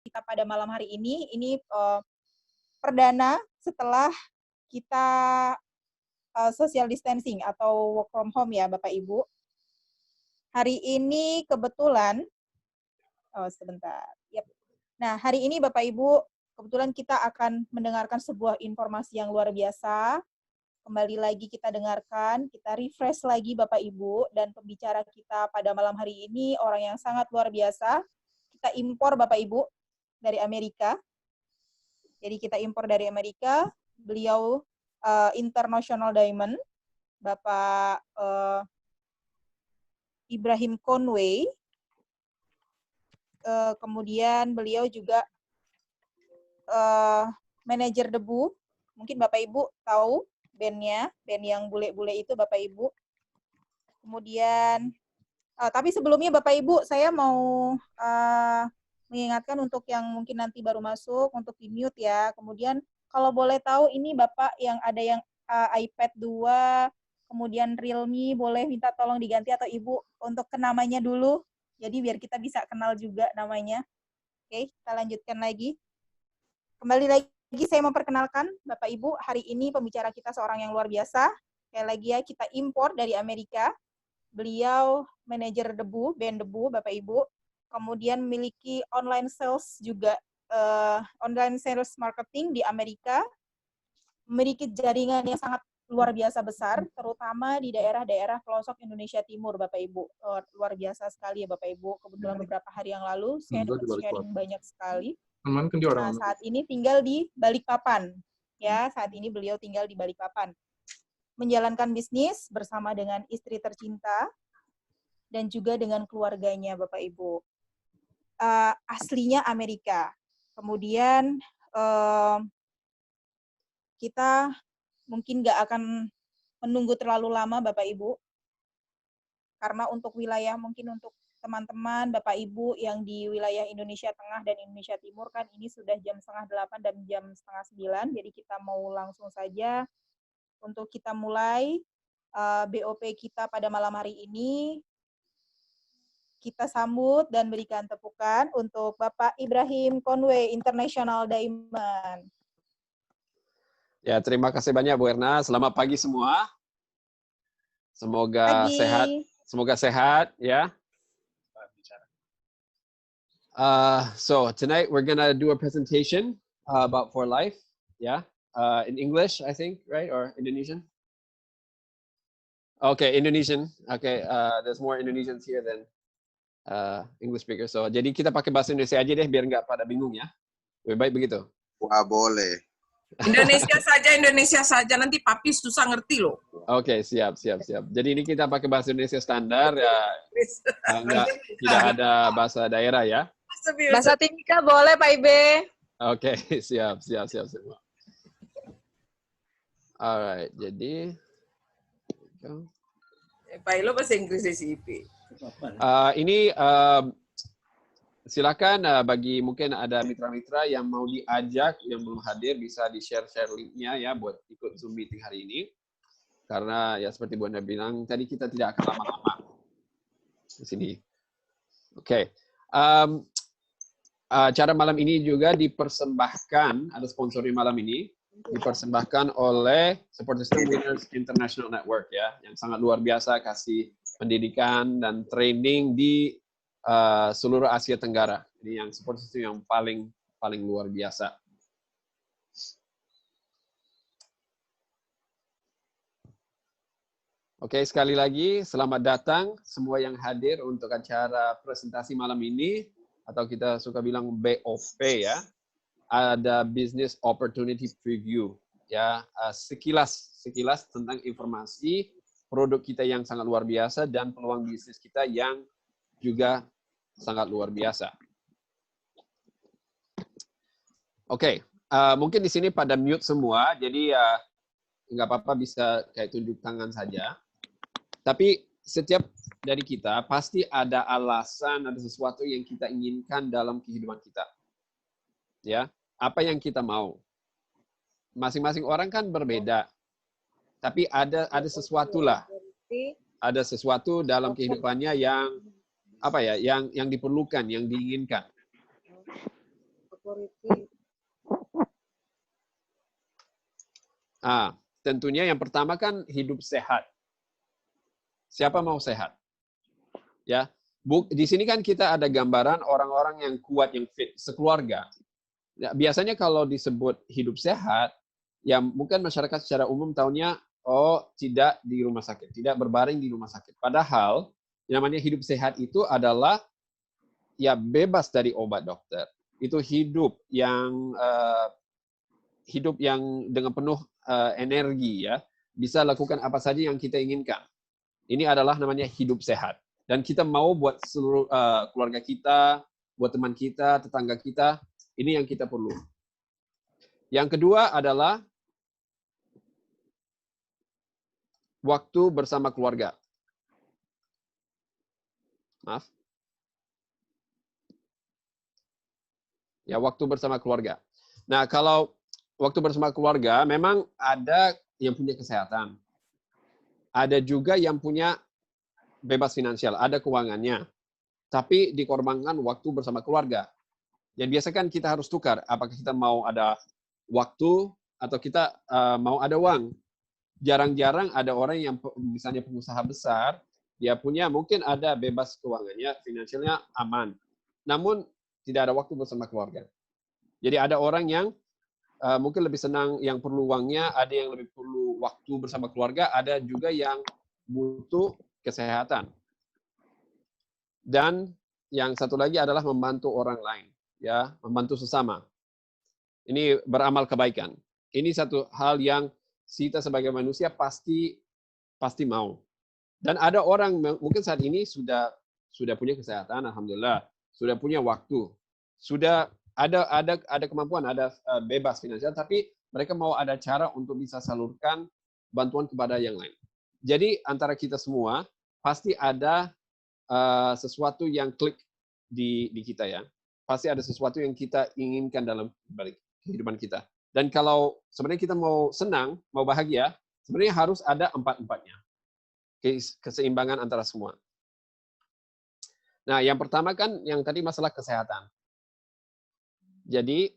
kita pada malam hari ini perdana setelah kita social distancing atau work from home ya Bapak Ibu. Hari ini kebetulan, sebentar. Yep. Nah, hari ini Bapak Ibu, kebetulan kita akan mendengarkan sebuah informasi yang luar biasa. Kembali lagi kita dengarkan, kita refresh lagi Bapak Ibu, dan pembicara kita pada malam hari ini orang yang sangat luar biasa. Kita impor Bapak Ibu dari Amerika. Jadi kita impor dari Amerika, beliau International Diamond, Bapak Ibrahim Conway. Kemudian beliau juga manajer debu. Mungkin Bapak Ibu tahu band yang bule-bule itu Bapak Ibu. Kemudian, tapi sebelumnya Bapak Ibu, saya mau mengingatkan untuk yang mungkin nanti baru masuk, untuk di-mute ya. Kemudian kalau boleh tahu ini Bapak yang ada yang iPad 2, kemudian Realme, boleh minta tolong diganti atau Ibu untuk ke namanya dulu. Jadi biar kita bisa kenal juga namanya. Oke, kita lanjutkan lagi. Kembali lagi saya memperkenalkan Bapak Ibu, hari ini pembicara kita seorang yang luar biasa. Sekali lagi ya, kita impor dari Amerika. Beliau manajer debu, band debu Bapak Ibu. Kemudian memiliki online sales juga, online sales marketing di Amerika. Memiliki jaringan yang sangat luar biasa besar, terutama di daerah-daerah pelosok Indonesia Timur, Bapak Ibu. Luar biasa sekali ya Bapak Ibu. Kebetulan beberapa hari yang lalu saya dapat sharing banyak sekali. Nah, saat ini tinggal di Balikpapan. Ya, saat ini beliau tinggal di Balikpapan. Menjalankan bisnis bersama dengan istri tercinta dan juga dengan keluarganya, Bapak Ibu. Aslinya Amerika. Kemudian kita mungkin nggak akan menunggu terlalu lama Bapak Ibu, karena untuk wilayah mungkin untuk teman-teman Bapak Ibu yang di wilayah Indonesia Tengah dan Indonesia Timur kan ini sudah jam 7:30 dan jam 8:30, jadi kita mau langsung saja untuk kita mulai BOP kita pada malam hari ini. Kita sambut dan berikan tepukan untuk Bapak Ibrahim Conway, International Diamond. Ya, terima kasih banyak Bu Erna. Selamat pagi semua. Semoga Pagi. sehat. Semoga sehat ya. So tonight we're gonna do a presentation about For Life. Yeah, in English, I think, right, or Indonesian? Okay, Indonesian. Okay, there's more Indonesians here than English speakers. So jadi kita pakai bahasa Indonesia aja deh biar nggak pada bingung ya. Lebih baik begitu. Wah, boleh. Indonesia saja, nanti papi susah ngerti loh. Oke, siap. Jadi ini kita pakai bahasa Indonesia standar ya, tidak ada bahasa daerah ya. Bahasa Timika boleh Pak Ibe. Oke, siap semua. Alright, jadi Pak Ilo bahasa Inggris sih. ini silakan bagi mungkin ada mitra-mitra yang mau diajak, yang belum hadir bisa di-share linknya ya buat ikut Zoom meeting hari ini. Karena ya seperti Bu Anda bilang tadi kita tidak akan lama-lama di sini. Oke. Acara malam ini juga dipersembahkan, ada sponsori malam ini, dipersembahkan oleh Support System Winners International Network ya, yang sangat luar biasa kasih pendidikan dan training di seluruh Asia Tenggara. Ini yang support system yang paling luar biasa. Oke, sekali lagi selamat datang semua yang hadir untuk acara presentasi malam ini, atau kita suka bilang BOP ya. Ada Business Opportunity Preview ya, sekilas tentang informasi produk kita yang sangat luar biasa dan peluang bisnis kita yang juga sangat luar biasa. Oke, mungkin di sini pada mute semua, jadi nggak apa-apa bisa kayak tunjuk tangan saja. Tapi setiap dari kita pasti ada alasan, ada sesuatu yang kita inginkan dalam kehidupan kita. Ya, apa yang kita mau. Masing-masing orang kan berbeda. Tapi ada sesuatu lah. Ada sesuatu dalam kehidupannya yang apa ya, yang diperlukan, yang diinginkan. Tentunya yang pertama kan hidup sehat. Siapa mau sehat? Ya, di sini kan kita ada gambaran orang-orang yang kuat, yang fit, sekeluarga. Ya, biasanya kalau disebut hidup sehat, ya mungkin masyarakat secara umum taunya, oh tidak di rumah sakit, tidak berbaring di rumah sakit. Padahal yang namanya hidup sehat itu adalah ya bebas dari obat dokter. Itu hidup yang dengan penuh energi, ya, bisa lakukan apa saja yang kita inginkan. Ini adalah namanya hidup sehat. Dan kita mau buat seluruh keluarga kita, buat teman kita, tetangga kita, ini yang kita perlu. Yang kedua adalah waktu bersama keluarga. Maaf. Ya, waktu bersama keluarga. Nah, kalau waktu bersama keluarga, memang ada yang punya kesehatan. Ada juga yang punya bebas finansial, ada keuangannya. Tapi dikorbankan waktu bersama keluarga. Yang biasa kan kita harus tukar, apakah kita mau ada waktu atau kita mau ada uang. Jarang-jarang ada orang yang misalnya pengusaha besar, dia punya mungkin ada bebas keuangannya, finansialnya aman. Namun tidak ada waktu bersama keluarga. Jadi ada orang yang mungkin lebih senang yang perlu uangnya, ada yang lebih perlu waktu bersama keluarga, ada juga yang butuh kesehatan. Dan yang satu lagi adalah membantu orang lain, ya, membantu sesama. Ini beramal kebaikan. Ini satu hal yang kita sebagai manusia pasti mau. Dan ada orang mungkin saat ini sudah punya kesehatan, alhamdulillah, sudah punya waktu, sudah ada kemampuan, ada bebas finansial, tapi mereka mau ada cara untuk bisa salurkan bantuan kepada yang lain. Jadi antara kita semua pasti ada sesuatu yang klik di kita, ya. Pasti ada sesuatu yang kita inginkan dalam kehidupan kita. Dan kalau sebenarnya kita mau senang, mau bahagia, sebenarnya harus ada empat-empatnya. Keseimbangan antara semua. Nah, yang pertama kan yang tadi masalah kesehatan. Jadi,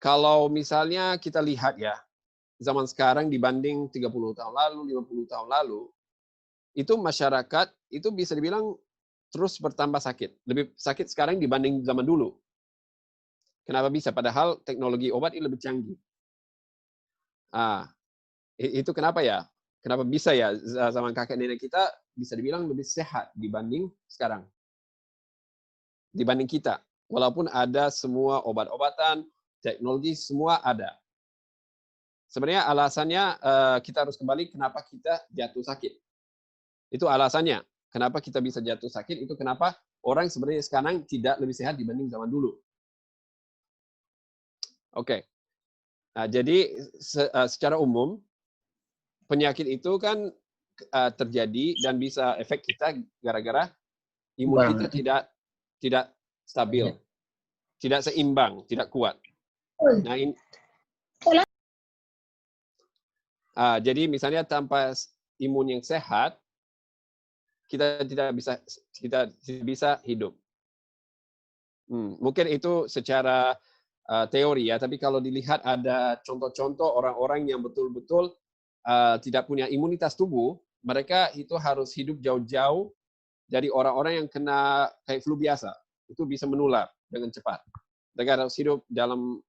kalau misalnya kita lihat, ya, zaman sekarang dibanding 30 tahun lalu, 50 tahun lalu, itu masyarakat itu bisa dibilang terus bertambah sakit. Lebih sakit sekarang dibanding zaman dulu. Kenapa bisa? Padahal teknologi obat ini lebih canggih. Itu kenapa ya? Kenapa bisa ya zaman kakek nenek kita bisa dibilang lebih sehat dibanding sekarang? Dibanding kita. Walaupun ada semua obat-obatan, teknologi, semua ada. Sebenarnya alasannya kita harus kembali kenapa kita jatuh sakit. Itu alasannya. Kenapa kita bisa jatuh sakit, itu kenapa orang sebenarnya sekarang tidak lebih sehat dibanding zaman dulu. Oke. Nah, jadi secara umum, penyakit itu kan terjadi dan bisa efek kita gara-gara imun kita tidak stabil, tidak seimbang, tidak kuat. Nah, jadi misalnya tanpa imun yang sehat, kita tidak bisa hidup. Mungkin itu secara teori, ya, tapi kalau dilihat ada contoh-contoh orang-orang yang betul-betul tidak punya imunitas tubuh, mereka itu harus hidup jauh-jauh dari orang-orang yang kena kayak flu biasa. Itu bisa menular dengan cepat. Mereka harus hidup dalam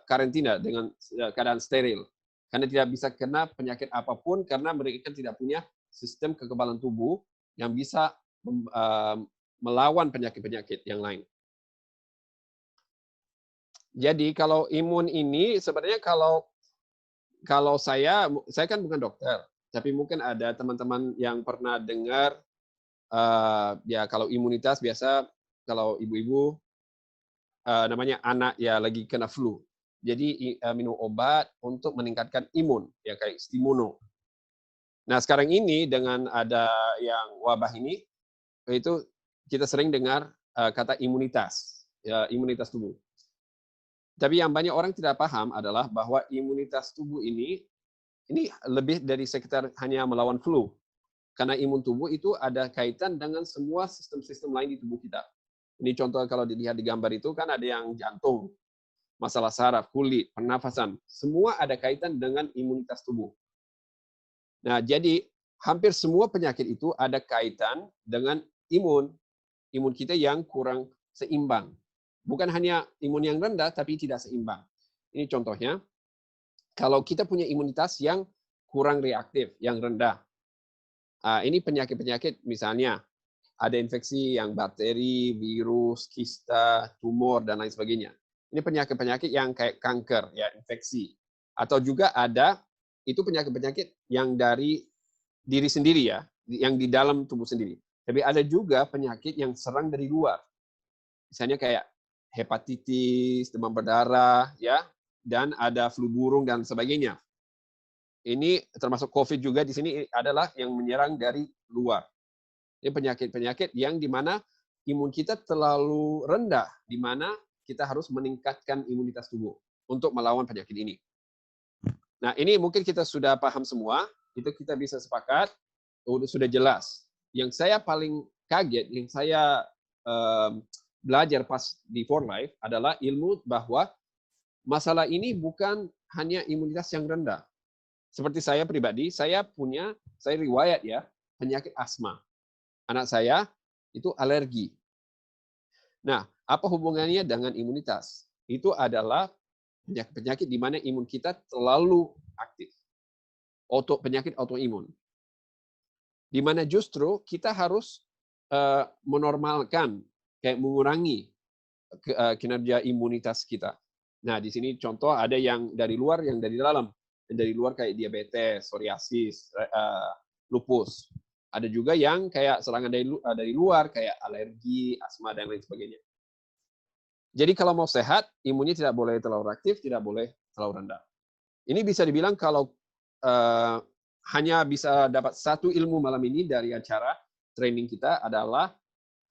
karantina dengan keadaan steril. Karena tidak bisa kena penyakit apapun, karena mereka tidak punya sistem kekebalan tubuh yang bisa melawan penyakit-penyakit yang lain. Jadi kalau imun ini sebenarnya kalau saya kan bukan dokter, tapi mungkin ada teman-teman yang pernah dengar ya kalau imunitas biasa kalau ibu-ibu namanya anak ya lagi kena flu. Jadi minum obat untuk meningkatkan imun ya kayak Stimuno. Nah, sekarang ini dengan ada yang wabah ini itu kita sering dengar kata imunitas, ya imunitas tubuh. Tapi yang banyak orang tidak paham adalah bahwa imunitas tubuh ini lebih dari sekitar hanya melawan flu. Karena imun tubuh itu ada kaitan dengan semua sistem-sistem lain di tubuh kita. Ini contoh kalau dilihat di gambar itu kan ada yang jantung, masalah saraf, kulit, pernafasan. Semua ada kaitan dengan imunitas tubuh. Nah, jadi hampir semua penyakit itu ada kaitan dengan imun kita yang kurang seimbang. Bukan hanya imun yang rendah, tapi tidak seimbang. Ini contohnya, kalau kita punya imunitas yang kurang reaktif, yang rendah. Ini penyakit-penyakit misalnya, ada infeksi yang bakteri, virus, kista, tumor, dan lain sebagainya. Ini penyakit-penyakit yang kayak kanker, ya, infeksi. Atau juga ada, itu penyakit-penyakit yang dari diri sendiri ya, yang di dalam tubuh sendiri. Tapi ada juga penyakit yang serang dari luar. Misalnya kayak hepatitis, demam berdarah, ya, dan ada flu burung dan sebagainya. Ini termasuk COVID juga di sini adalah yang menyerang dari luar. Ini penyakit-penyakit yang di mana imun kita terlalu rendah, di mana kita harus meningkatkan imunitas tubuh untuk melawan penyakit ini. Nah, ini mungkin kita sudah paham semua, itu kita bisa sepakat, sudah jelas. Yang saya paling kaget, yang saya belajar pas di For Life adalah ilmu bahwa masalah ini bukan hanya imunitas yang rendah. Seperti saya pribadi, saya riwayat ya, penyakit asma. Anak saya itu alergi. Nah, apa hubungannya dengan imunitas? Itu adalah penyakit-penyakit di mana imun kita terlalu aktif. Penyakit autoimun. Di mana justru kita harus menormalkan, kayak mengurangi kinerja imunitas kita. Nah, di sini contoh ada yang dari luar, yang dari dalam. Yang dari luar kayak diabetes, psoriasis, lupus. Ada juga yang kayak serangan dari luar, kayak alergi, asma, dan lain sebagainya. Jadi kalau mau sehat, imunnya tidak boleh terlalu aktif, tidak boleh terlalu rendah. Ini bisa dibilang kalau hanya bisa dapat satu ilmu malam ini dari acara training kita adalah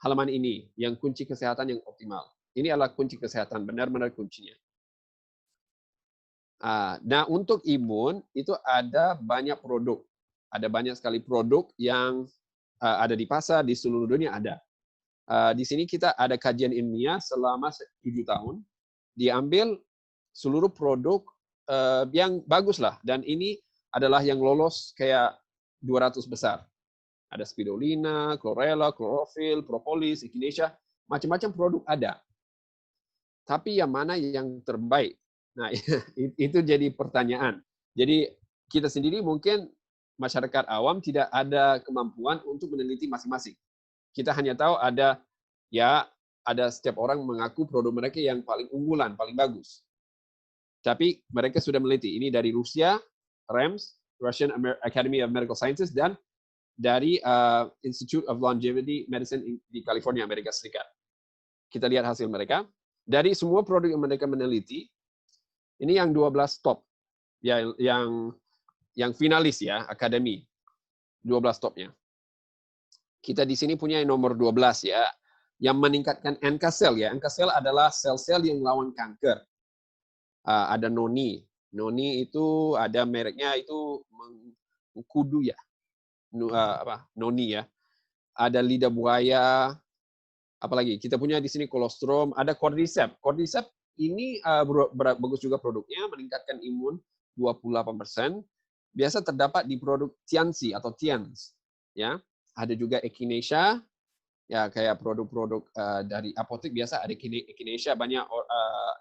halaman ini, yang kunci kesehatan yang optimal. Ini adalah kunci kesehatan, benar-benar kuncinya. Nah, untuk imun, itu ada banyak produk. Ada banyak sekali produk yang ada di pasar, di seluruh dunia ada. Di sini kita ada kajian ilmiah selama 7 tahun. Diambil seluruh produk yang bagus lah. Dan ini adalah yang lolos kayak 200 besar. Ada spirulina, chlorella, chlorophyll, propolis, echinacea. Macam-macam produk ada. Tapi yang mana yang terbaik? Nah, itu jadi pertanyaan. Jadi kita sendiri mungkin masyarakat awam tidak ada kemampuan untuk meneliti masing-masing. Kita hanya tahu ada setiap orang mengaku produk mereka yang paling unggulan, paling bagus. Tapi mereka sudah meneliti. Ini dari Rusia, RAMS, Russian Academy of Medical Sciences, dan dari Institute of Longevity Medicine di California, Amerika Serikat. Kita lihat hasil mereka. Dari semua produk yang mereka meneliti, ini yang 12 top, yang finalis ya, akademi, 12 topnya. Kita di sini punya yang nomor 12 ya, yang meningkatkan NK cell ya. NK cell adalah sel-sel yang lawan kanker. Ada noni. Noni itu ada mereknya itu mengkudu ya. Noni ya. Ada lidah buaya. Apalagi kita punya di sini kolostrum, ada cordyceps. Cordyceps ini bagus juga produknya, meningkatkan imun 28%. Biasa terdapat di produk Tianzi atau Tians. Ya, ada juga echinacea, ya kayak produk-produk dari apotek biasa ada echinacea. Banyak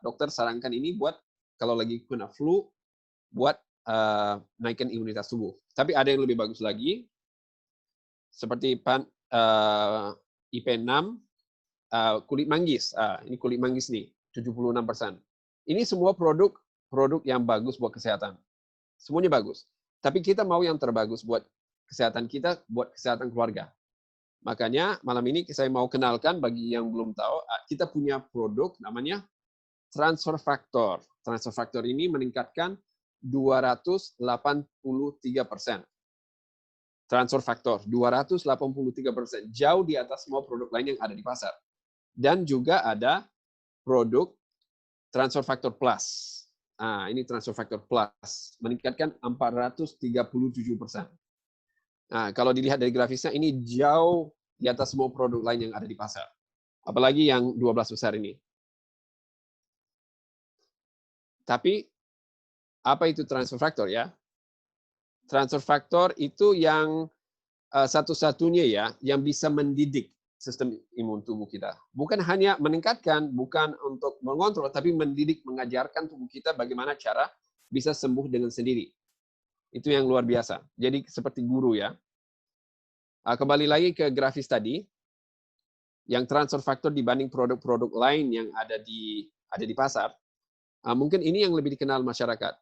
dokter sarankan ini buat kalau lagi kena flu, buat naikkan imunitas tubuh. Tapi ada yang lebih bagus lagi, seperti IP6, kulit manggis. Ini kulit manggis nih, 76%. Ini semua produk yang bagus buat kesehatan. Semuanya bagus. Tapi kita mau yang terbagus buat kesehatan kita, buat kesehatan keluarga. Makanya malam ini saya mau kenalkan bagi yang belum tahu, kita punya produk namanya Transfer Factor. Transfer Factor ini meningkatkan 283%. Transfer Factor 283%, jauh di atas semua produk lain yang ada di pasar. Dan juga ada produk Transfer Factor Plus. Ini Transfer Factor Plus, meningkatkan 437%. Nah, kalau dilihat dari grafisnya, ini jauh di atas semua produk lain yang ada di pasar. Apalagi yang 12 besar ini. Tapi apa itu transfer factor ya? Transfer factor itu yang satu-satunya ya yang bisa mendidik sistem imun tubuh kita. Bukan hanya meningkatkan, bukan untuk mengontrol, tapi mendidik, mengajarkan tubuh kita bagaimana cara bisa sembuh dengan sendiri. Itu yang luar biasa. Jadi seperti guru ya. Kembali lagi ke grafis tadi, yang transfer factor dibanding produk-produk lain yang ada di pasar, mungkin ini yang lebih dikenal masyarakat.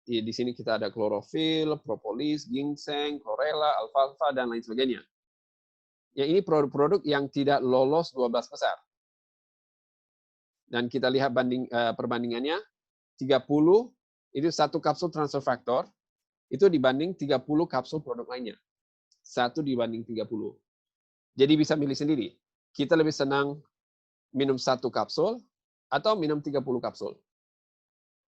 Di sini kita ada klorofil, propolis, ginseng, chlorella, alfalfa, dan lain sebagainya. Yang ini produk-produk yang tidak lolos 12 besar. Dan kita lihat perbandingannya, 30 itu satu kapsul transfer factor, itu dibanding 30 kapsul produk lainnya. 1 dibanding 30. Jadi bisa milih sendiri. Kita lebih senang minum 1 kapsul atau minum 30 kapsul.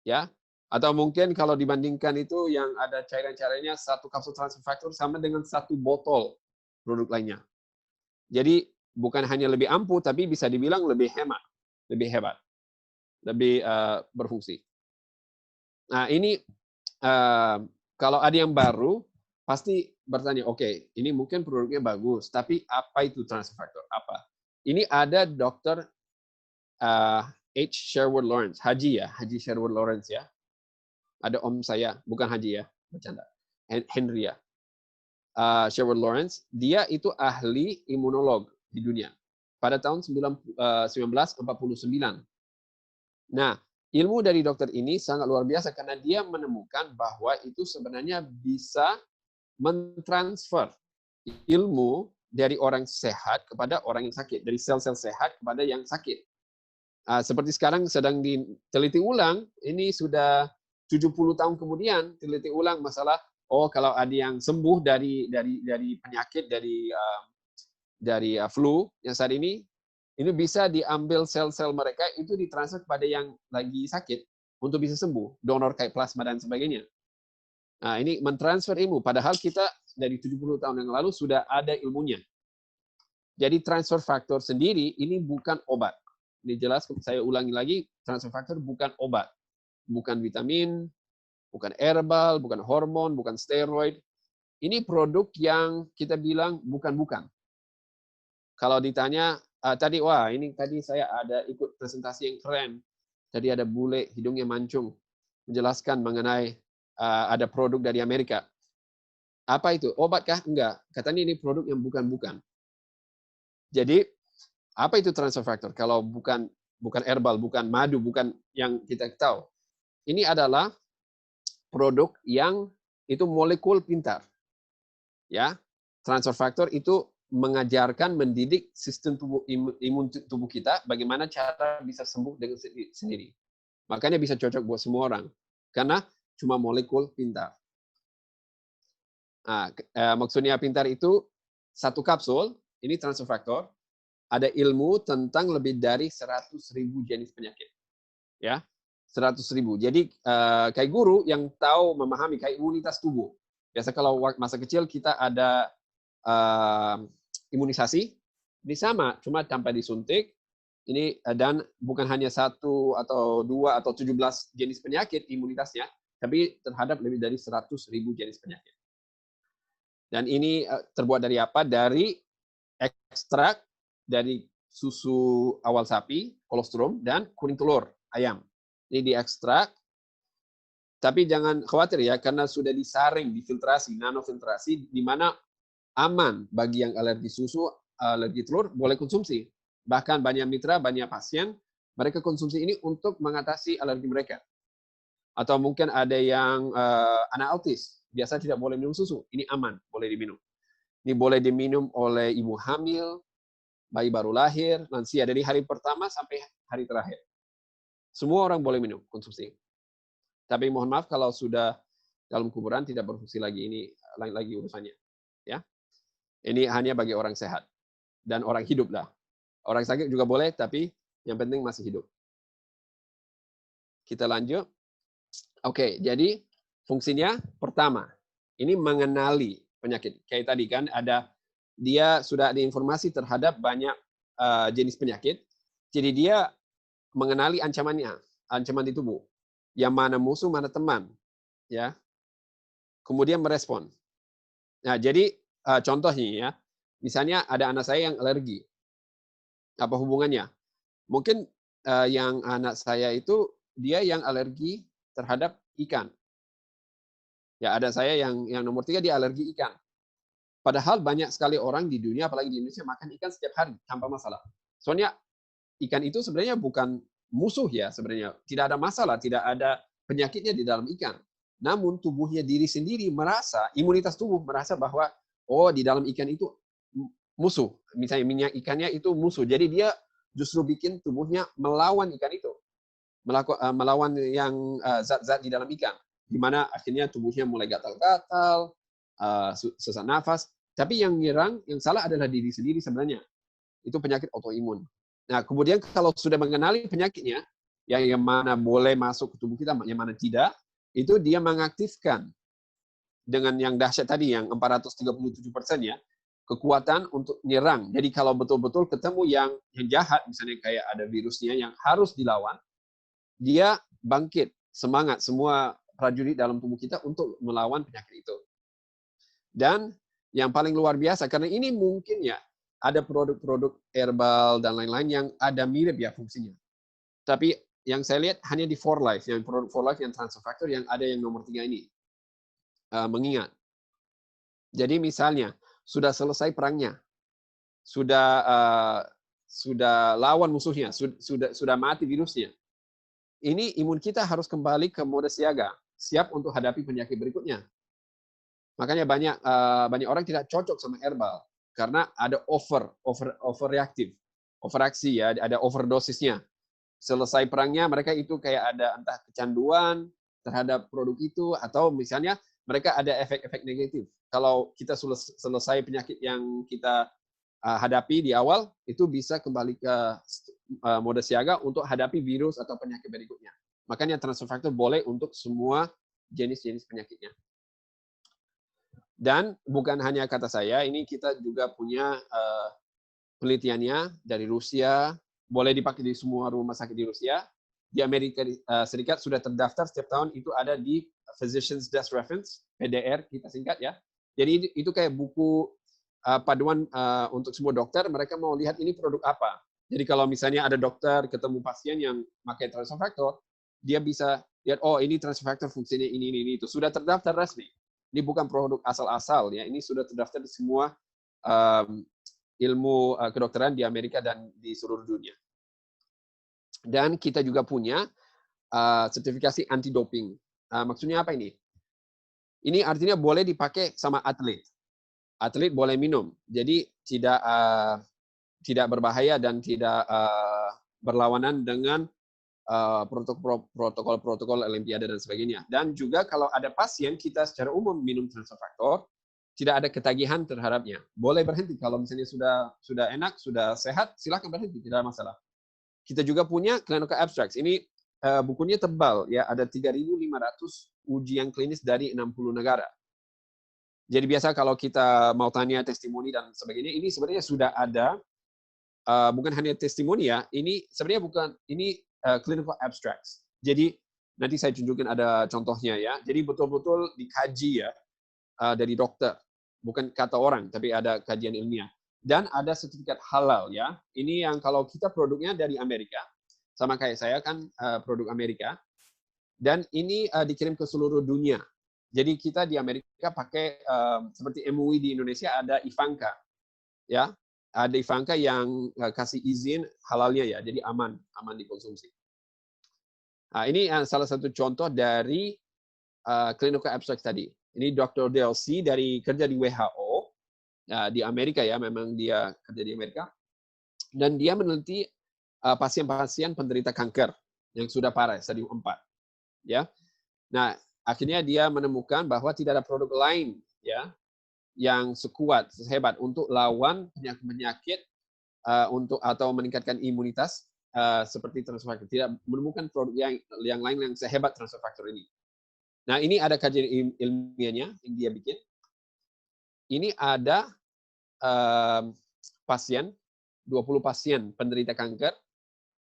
Ya, atau mungkin kalau dibandingkan itu yang ada cairan-cairannya 1 kapsul transfer factor sama dengan 1 botol produk lainnya. Jadi bukan hanya lebih ampuh, tapi bisa dibilang lebih hemat, lebih hebat, lebih berfungsi. Nah ini kalau ada yang baru pasti bertanya, oke, ini mungkin produknya bagus, tapi apa itu transfer factor? Apa? Ini ada Dr. H. Sherwood Lawrence, Haji ya, Haji Sherwood Lawrence ya. Ada om saya, bukan Haji ya, bercanda. Henry ya. Sherwood Lawrence, dia itu ahli imunolog di dunia pada tahun 1949. Nah, ilmu dari dokter ini sangat luar biasa karena dia menemukan bahwa itu sebenarnya bisa mentransfer ilmu dari orang sehat kepada orang yang sakit, dari sel-sel sehat kepada yang sakit. Seperti sekarang sedang diteliti ulang, ini sudah 70 tahun kemudian teliti ulang masalah kalau ada yang sembuh dari penyakit dari flu yang saat ini bisa diambil sel-sel mereka itu ditransfer kepada yang lagi sakit untuk bisa sembuh, donor kayak plasma dan sebagainya. Nah, ini mentransfer ilmu padahal kita dari 70 tahun yang lalu sudah ada ilmunya. Jadi transfer factor sendiri ini bukan obat. Ini jelas saya ulangi lagi, transfer factor bukan obat. Bukan vitamin, bukan herbal, bukan hormon, bukan steroid. Ini produk yang kita bilang bukan-bukan. Kalau ditanya, tadi saya ada ikut presentasi yang keren. Tadi ada bule, hidungnya mancung. Menjelaskan mengenai ada produk dari Amerika. Apa itu? Obatkah? Enggak. Katanya ini produk yang bukan-bukan. Jadi, apa itu transfer factor? Kalau bukan herbal, bukan madu, bukan yang kita tahu. Ini adalah produk yang itu molekul pintar. Ya, transfer factor itu mengajarkan, mendidik sistem imun tubuh kita bagaimana cara bisa sembuh dengan sendiri. Makanya bisa cocok buat semua orang karena cuma molekul pintar. Nah, maksudnya pintar itu 1 kapsul, ini transfer factor, ada ilmu tentang lebih dari 100.000 jenis penyakit. Ya, 100.000. Jadi kayak guru yang tahu memahami kayak imunitas tubuh. Biasa kalau masa kecil kita ada imunisasi, ini sama, cuma tanpa disuntik. Ini dan bukan hanya 1 atau 2 atau 17 jenis penyakit imunitasnya, tapi terhadap lebih dari 100.000 jenis penyakit. Dan ini terbuat dari apa? Dari ekstrak dari susu awal sapi, kolostrum, dan kuning telur ayam. Ini diekstrak, tapi jangan khawatir ya, karena sudah disaring, difiltrasi, nanofiltrasi, di mana aman bagi yang alergi susu, alergi telur, boleh konsumsi. Bahkan banyak mitra, banyak pasien, mereka konsumsi ini untuk mengatasi alergi mereka. Atau mungkin ada yang anak autis, biasa tidak boleh minum susu, ini aman, boleh diminum. Ini boleh diminum oleh ibu hamil, bayi baru lahir, lansia dari hari pertama sampai hari terakhir. Semua orang boleh minum, konsumsi. Tapi mohon maaf kalau sudah dalam kuburan tidak berfungsi lagi, ini lain lagi urusannya. Ya, ini hanya bagi orang sehat dan orang hidup lah. Orang sakit juga boleh, tapi yang penting masih hidup. Kita lanjut. Oke, jadi fungsinya pertama, ini mengenali penyakit. Kayak tadi kan ada dia sudah ada informasi terhadap banyak jenis penyakit. Jadi dia mengenali ancamannya, ancaman di tubuh. Yang mana musuh, mana teman. Ya. Kemudian merespon. Nah, jadi contohnya ya, misalnya ada anak saya yang alergi. Apa hubungannya? Mungkin yang anak saya itu dia yang alergi terhadap ikan. Ya, ada saya yang nomor 3 dia alergi ikan. Padahal banyak sekali orang di dunia, apalagi di Indonesia, makan ikan setiap hari tanpa masalah. Soalnya ikan itu sebenarnya bukan musuh ya sebenarnya. Tidak ada masalah, tidak ada penyakitnya di dalam ikan. Namun tubuhnya diri sendiri merasa, imunitas tubuh merasa bahwa oh di dalam ikan itu musuh. Misalnya minyak ikannya itu musuh. Jadi dia justru bikin tubuhnya melawan ikan itu. Melawan yang zat-zat di dalam ikan. Di mana akhirnya tubuhnya mulai gatal-gatal, sesak nafas. Tapi yang nyerang, yang salah adalah diri sendiri sebenarnya. Itu penyakit autoimun. Nah, kemudian kalau sudah mengenali penyakitnya, yang mana boleh masuk ke tubuh kita, yang mana tidak, itu dia mengaktifkan dengan yang dahsyat tadi, yang 437% ya, kekuatan untuk nyerang. Jadi kalau betul-betul ketemu yang jahat, misalnya kayak ada virusnya yang harus dilawan, dia bangkit, semangat semua prajurit dalam tubuh kita untuk melawan penyakit itu. Dan yang paling luar biasa, karena ini mungkin ya, ada produk-produk herbal dan lain-lain yang ada mirip ya fungsinya. Tapi yang saya lihat hanya di 4Life, yang produk 4Life yang transfer factor yang ada yang nomor 3 ini. Mengingat. Jadi misalnya, sudah selesai perangnya, sudah lawan musuhnya, sudah mati virusnya. Ini imun kita harus kembali ke mode siaga, siap untuk hadapi penyakit berikutnya. Makanya banyak orang tidak cocok sama herbal karena ada overreaktif, overaksi ya, ada overdosisnya. Selesai perangnya mereka itu kayak ada entah kecanduan terhadap produk itu atau misalnya mereka ada efek-efek negatif. Kalau kita selesai penyakit yang kita hadapi di awal, itu bisa kembali ke mode siaga untuk hadapi virus atau penyakit berikutnya. Makanya transfer factor boleh untuk semua jenis-jenis penyakitnya. Dan bukan hanya kata saya, ini kita juga punya penelitiannya dari Rusia, boleh dipakai di semua rumah sakit di Rusia. Di Amerika Serikat sudah terdaftar setiap tahun itu ada di Physicians Desk Reference, PDR kita singkat ya. Jadi itu kayak buku paduan untuk semua dokter, mereka mau lihat ini produk apa. Jadi kalau misalnya ada dokter ketemu pasien yang pakai transfer factor, dia bisa lihat, oh ini transfer factor fungsinya ini, itu. Sudah terdaftar resmi. Ini bukan produk asal-asal ya, ini sudah terdaftar di semua ilmu kedokteran di Amerika dan di seluruh dunia. Dan kita juga punya sertifikasi anti doping. Maksudnya apa ini? Ini artinya boleh dipakai sama atlet. Atlet boleh minum. Jadi tidak berbahaya dan tidak berlawanan dengan protokol Olimpiade dan sebagainya. Dan juga kalau ada pasien kita secara umum minum transfer factor, tidak ada ketagihan terhadapnya. Boleh berhenti kalau misalnya sudah enak, sudah sehat, silakan berhenti, tidak ada masalah. Kita juga punya clinical abstracts. Ini bukunya tebal ya, ada 3.500 ujian klinis dari 60 negara. Jadi biasa kalau kita mau tanya testimoni dan sebagainya, ini sebenarnya sudah ada, bukan hanya testimoni ya, ini sebenarnya bukan, ini clinical abstracts. Jadi nanti saya tunjukkan ada contohnya ya. Jadi betul-betul dikaji ya dari dokter, bukan kata orang, tapi ada kajian ilmiah. Dan ada sertifikat halal ya. Ini yang kalau kita produknya dari Amerika, sama kayak saya kan produk Amerika, dan ini dikirim ke seluruh dunia. Jadi kita di Amerika pakai seperti MUI di Indonesia ada Ivanka, ya. Ada Ivanka yang kasih izin halalnya ya, jadi aman dikonsumsi. Nah, ini salah satu contoh dari clinical abstract tadi. Ini Dr. Delcy dari kerja di WHO di Amerika ya, memang dia kerja di Amerika, dan dia meneliti pasien-pasien penderita kanker yang sudah parah stadium 4, ya. Nah, akhirnya dia menemukan bahwa tidak ada produk lain ya yang sekuat, sehebat untuk lawan penyakit untuk atau meningkatkan imunitas seperti transfer factor. Tidak menemukan produk yang lain yang sehebat transfer factor ini. Nah, ini ada kajian ilmiahnya yang dia bikin. Ini ada pasien 20 pasien penderita kanker,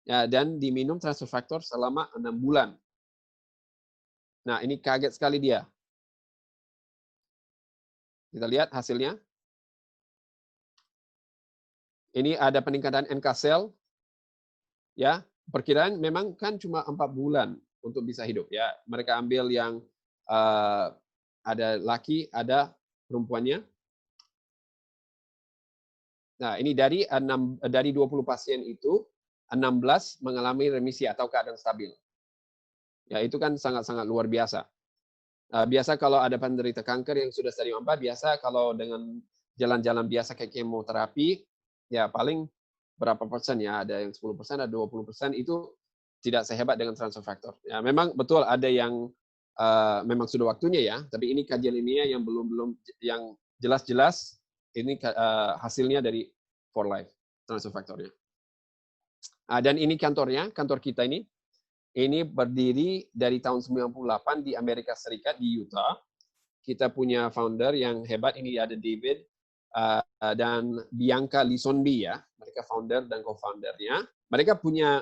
ya, dan diminum transfer factor selama 6 bulan. Nah, ini kaget sekali dia. Kita lihat hasilnya. Ini ada peningkatan NK cell, ya. Perkiraan memang kan cuma 4 bulan untuk bisa hidup, ya. Mereka ambil yang ada laki, ada perempuannya. Nah, ini dari 20 pasien itu 16 mengalami remisi atau keadaan stabil. Ya, itu kan sangat-sangat luar biasa. Biasa kalau ada penderita kanker yang sudah stadium 4, biasa kalau dengan jalan-jalan biasa kayak kemoterapi, ya paling berapa persen ya, ada yang 10%, ada 20%, itu tidak sehebat dengan transfer factor. Ya, memang betul ada yang memang sudah waktunya ya, tapi ini kajian ilmiah yang belum yang jelas-jelas ini hasilnya dari For Life transfer factornya. Dan ini kantornya, kantor kita ini berdiri dari tahun 98 di Amerika Serikat di Utah. Kita punya founder yang hebat, ini ada David dan Bianca Lisonbi ya, mereka founder dan co-foundernya. Mereka punya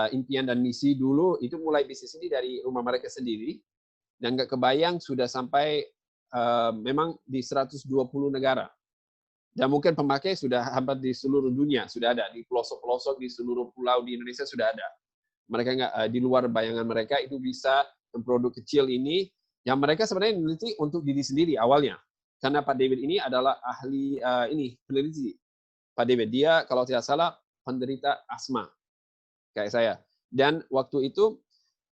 impian dan misi dulu itu mulai bisnis ini dari rumah mereka sendiri, dan nggak kebayang sudah sampai memang di 120 negara. Dan mungkin pemakai sudah hampir di seluruh dunia, sudah ada di pelosok-pelosok di seluruh pulau di Indonesia sudah ada. Mereka nggak di luar bayangan mereka itu bisa produk kecil ini yang mereka sebenarnya meneliti untuk diri sendiri awalnya. Karena Pak David ini adalah ahli peneliti. Pak David dia kalau tidak salah penderita asma kayak saya. Dan waktu itu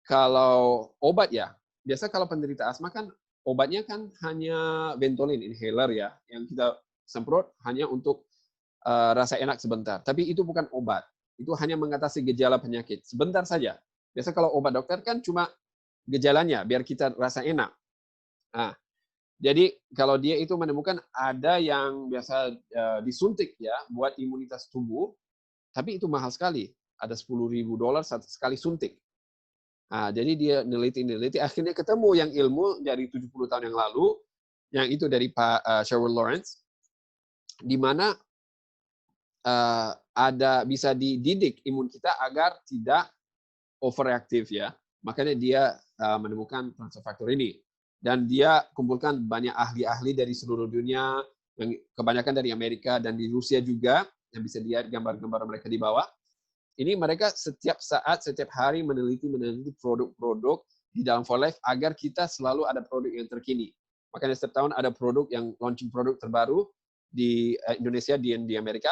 kalau obat ya, biasa kalau penderita asma kan obatnya kan hanya Ventolin inhaler ya, yang kita semprot hanya untuk rasa enak sebentar. Tapi itu bukan obat. Itu hanya mengatasi gejala penyakit. Sebentar saja. Biasa kalau obat dokter kan cuma gejalanya, biar kita rasa enak. Nah, jadi kalau dia itu menemukan ada yang biasa disuntik ya, buat imunitas tubuh, tapi itu mahal sekali. Ada $10.000 sekali suntik. Nah, jadi dia neliti, akhirnya ketemu yang ilmu dari 70 tahun yang lalu, yang itu dari Pak Sherwood Lawrence, di mana ada bisa dididik imun kita agar tidak overreaktif ya. Makanya dia menemukan transfer factor ini. Dan dia kumpulkan banyak ahli-ahli dari seluruh dunia, yang kebanyakan dari Amerika dan di Rusia juga, yang bisa dilihat gambar-gambar mereka di bawah. Ini mereka setiap saat, setiap hari meneliti produk-produk di dalam For Life agar kita selalu ada produk yang terkini. Makanya setiap tahun ada produk yang launching produk terbaru di Indonesia, di Amerika,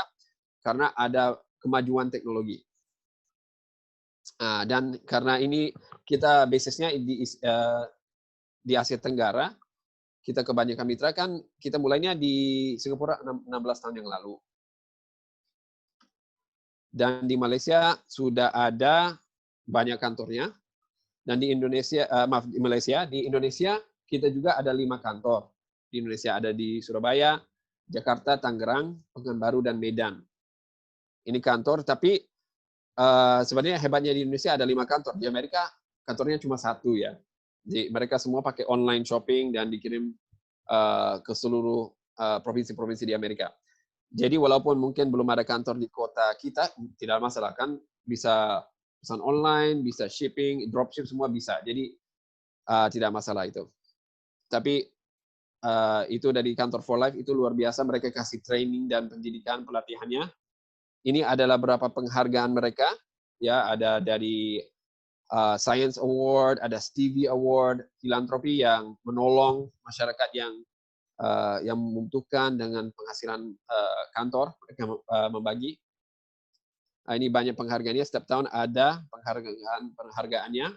karena ada kemajuan teknologi. Dan karena ini kita basisnya di Asia Tenggara, kita kebanyakan mitra kan kita mulainya di Singapura 16 tahun yang lalu. Dan di Malaysia sudah ada banyak kantornya. Dan di Indonesia, di Indonesia kita juga ada 5 kantor. Di Indonesia ada di Surabaya, Jakarta, Tangerang, Pekanbaru, dan Medan. Ini kantor, tapi sebenarnya hebatnya di Indonesia ada 5 kantor. Di Amerika kantornya cuma 1 ya. Jadi mereka semua pakai online shopping dan dikirim ke seluruh provinsi-provinsi di Amerika. Jadi walaupun mungkin belum ada kantor di kota kita, tidak masalah kan, bisa pesan online, bisa shipping, dropship semua bisa. Jadi tidak masalah itu. Tapi itu dari kantor For Life itu luar biasa, mereka kasih training dan pendidikan pelatihannya. Ini adalah beberapa penghargaan mereka, ya ada dari Science Award, ada Stevie Award, filantropi yang menolong masyarakat yang membutuhkan dengan penghasilan kantor, mereka membagi. Ini banyak penghargaannya, setiap tahun ada penghargaannya.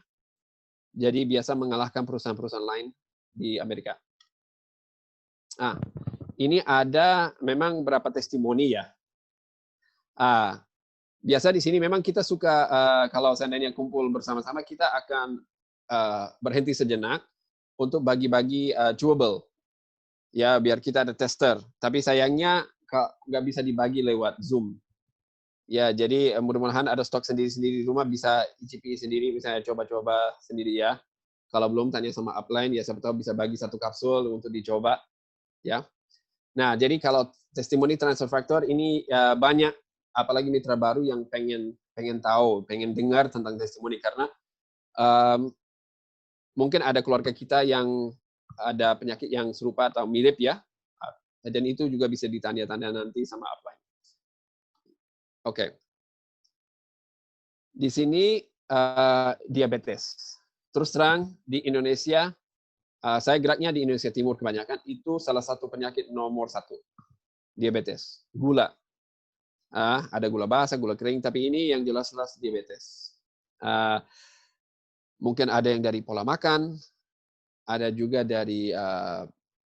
Jadi biasa mengalahkan perusahaan-perusahaan lain di Amerika. Ini ada memang beberapa testimoni ya. Biasa di sini memang kita suka kalau seandainya kumpul bersama-sama kita akan berhenti sejenak untuk bagi-bagi chewable ya biar kita ada tester. Tapi sayangnya nggak bisa dibagi lewat Zoom. Ya jadi mudah-mudahan ada stok sendiri-sendiri di rumah bisa icipi sendiri, misalnya coba-coba sendiri ya. Kalau belum tanya sama upline ya siapa tahu bisa bagi 1 kapsul untuk dicoba ya. Nah jadi kalau testimoni transfer factor ini banyak apalagi mitra baru yang pengen tahu, pengen dengar tentang testimoni, karena mungkin ada keluarga kita yang ada penyakit yang serupa atau mirip ya, dan itu juga bisa ditanya-tanya nanti sama upline. Oke. Di sini diabetes. Terus terang di Indonesia, saya geraknya di Indonesia Timur kebanyakan, itu salah satu penyakit nomor 1, diabetes, gula. Ada gula basah, gula kering, tapi ini yang jelas-jelas diabetes. Mungkin ada yang dari pola makan, ada juga dari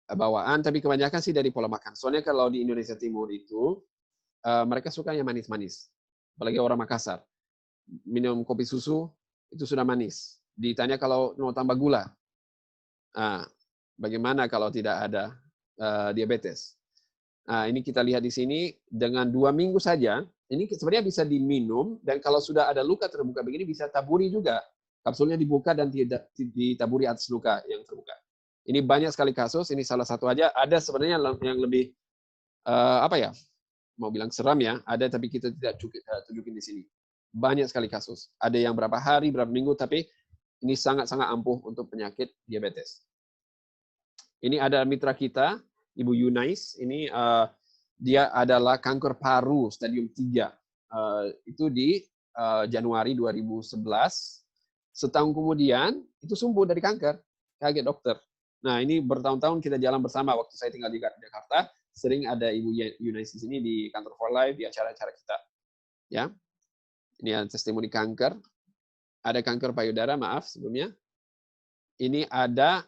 bawaan, tapi kebanyakan sih dari pola makan. Soalnya kalau di Indonesia Timur itu, mereka suka yang manis-manis. Apalagi orang Makassar. Minum kopi susu, itu sudah manis. Ditanya kalau mau tambah gula. Bagaimana kalau tidak ada diabetes? Ini kita lihat di sini, dengan 2 minggu saja, ini sebenarnya bisa diminum, dan kalau sudah ada luka terbuka begini, bisa taburi juga. Kapsulnya dibuka dan tidak ditaburi atas luka yang terbuka. Ini banyak sekali kasus, ini salah satu aja. Ada sebenarnya yang lebih, mau bilang seram ya, ada tapi kita tidak tunjukin di sini. Banyak sekali kasus. Ada yang berapa hari, berapa minggu, tapi ini sangat-sangat ampuh untuk penyakit diabetes. Ini ada mitra kita, Ibu Yunais. Ini dia adalah kanker paru stadium 3. Itu di Januari 2011. Setahun kemudian, itu sembuh dari kanker. Kaget dokter. Nah, ini bertahun-tahun kita jalan bersama. Waktu saya tinggal di Jakarta, sering ada Ibu Yunais di sini di kantor For Life, di acara-acara kita. Ya, ini ada testimoni kanker. Ada kanker payudara, maaf sebelumnya. Ini ada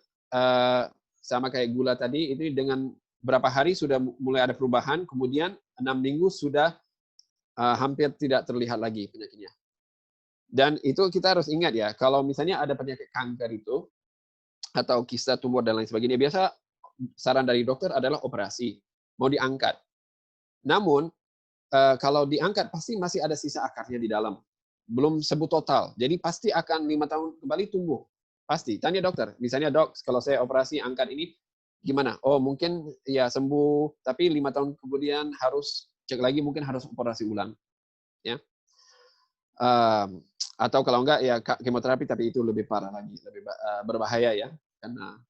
sama kayak gula tadi, itu dengan berapa hari sudah mulai ada perubahan, kemudian 6 minggu sudah hampir tidak terlihat lagi penyakitnya. Dan itu kita harus ingat ya, kalau misalnya ada penyakit kanker itu, atau kista tumor dan lain sebagainya, biasa saran dari dokter adalah operasi, mau diangkat. Namun, kalau diangkat pasti masih ada sisa akarnya di dalam. Belum sembuh total. Jadi pasti akan 5 tahun kembali tumbuh. Pasti. Tanya dokter. Misalnya, dok, kalau saya operasi angkat ini, gimana? Oh, mungkin ya sembuh, tapi 5 tahun kemudian harus cek lagi, mungkin harus operasi ulang. Ya. Atau kalau enggak, ya kemoterapi, tapi itu lebih parah lagi. Lebih berbahaya ya. Karena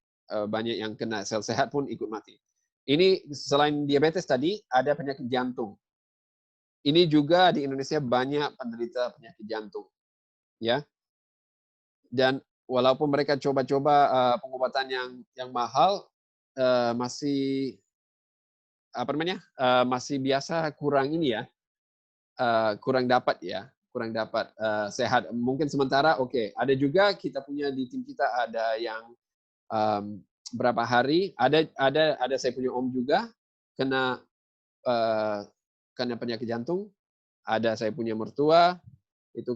banyak yang kena sel sehat pun ikut mati. Ini selain diabetes tadi, ada penyakit jantung. Ini juga di Indonesia banyak penderita penyakit jantung. Ya. Dan walaupun mereka coba-coba pengobatan yang mahal, masih masih biasa kurang ini ya, kurang dapat sehat. Mungkin sementara oke. Ada juga kita punya di tim kita ada yang berapa hari, ada saya punya om juga kena penyakit jantung. Ada saya punya mertua itu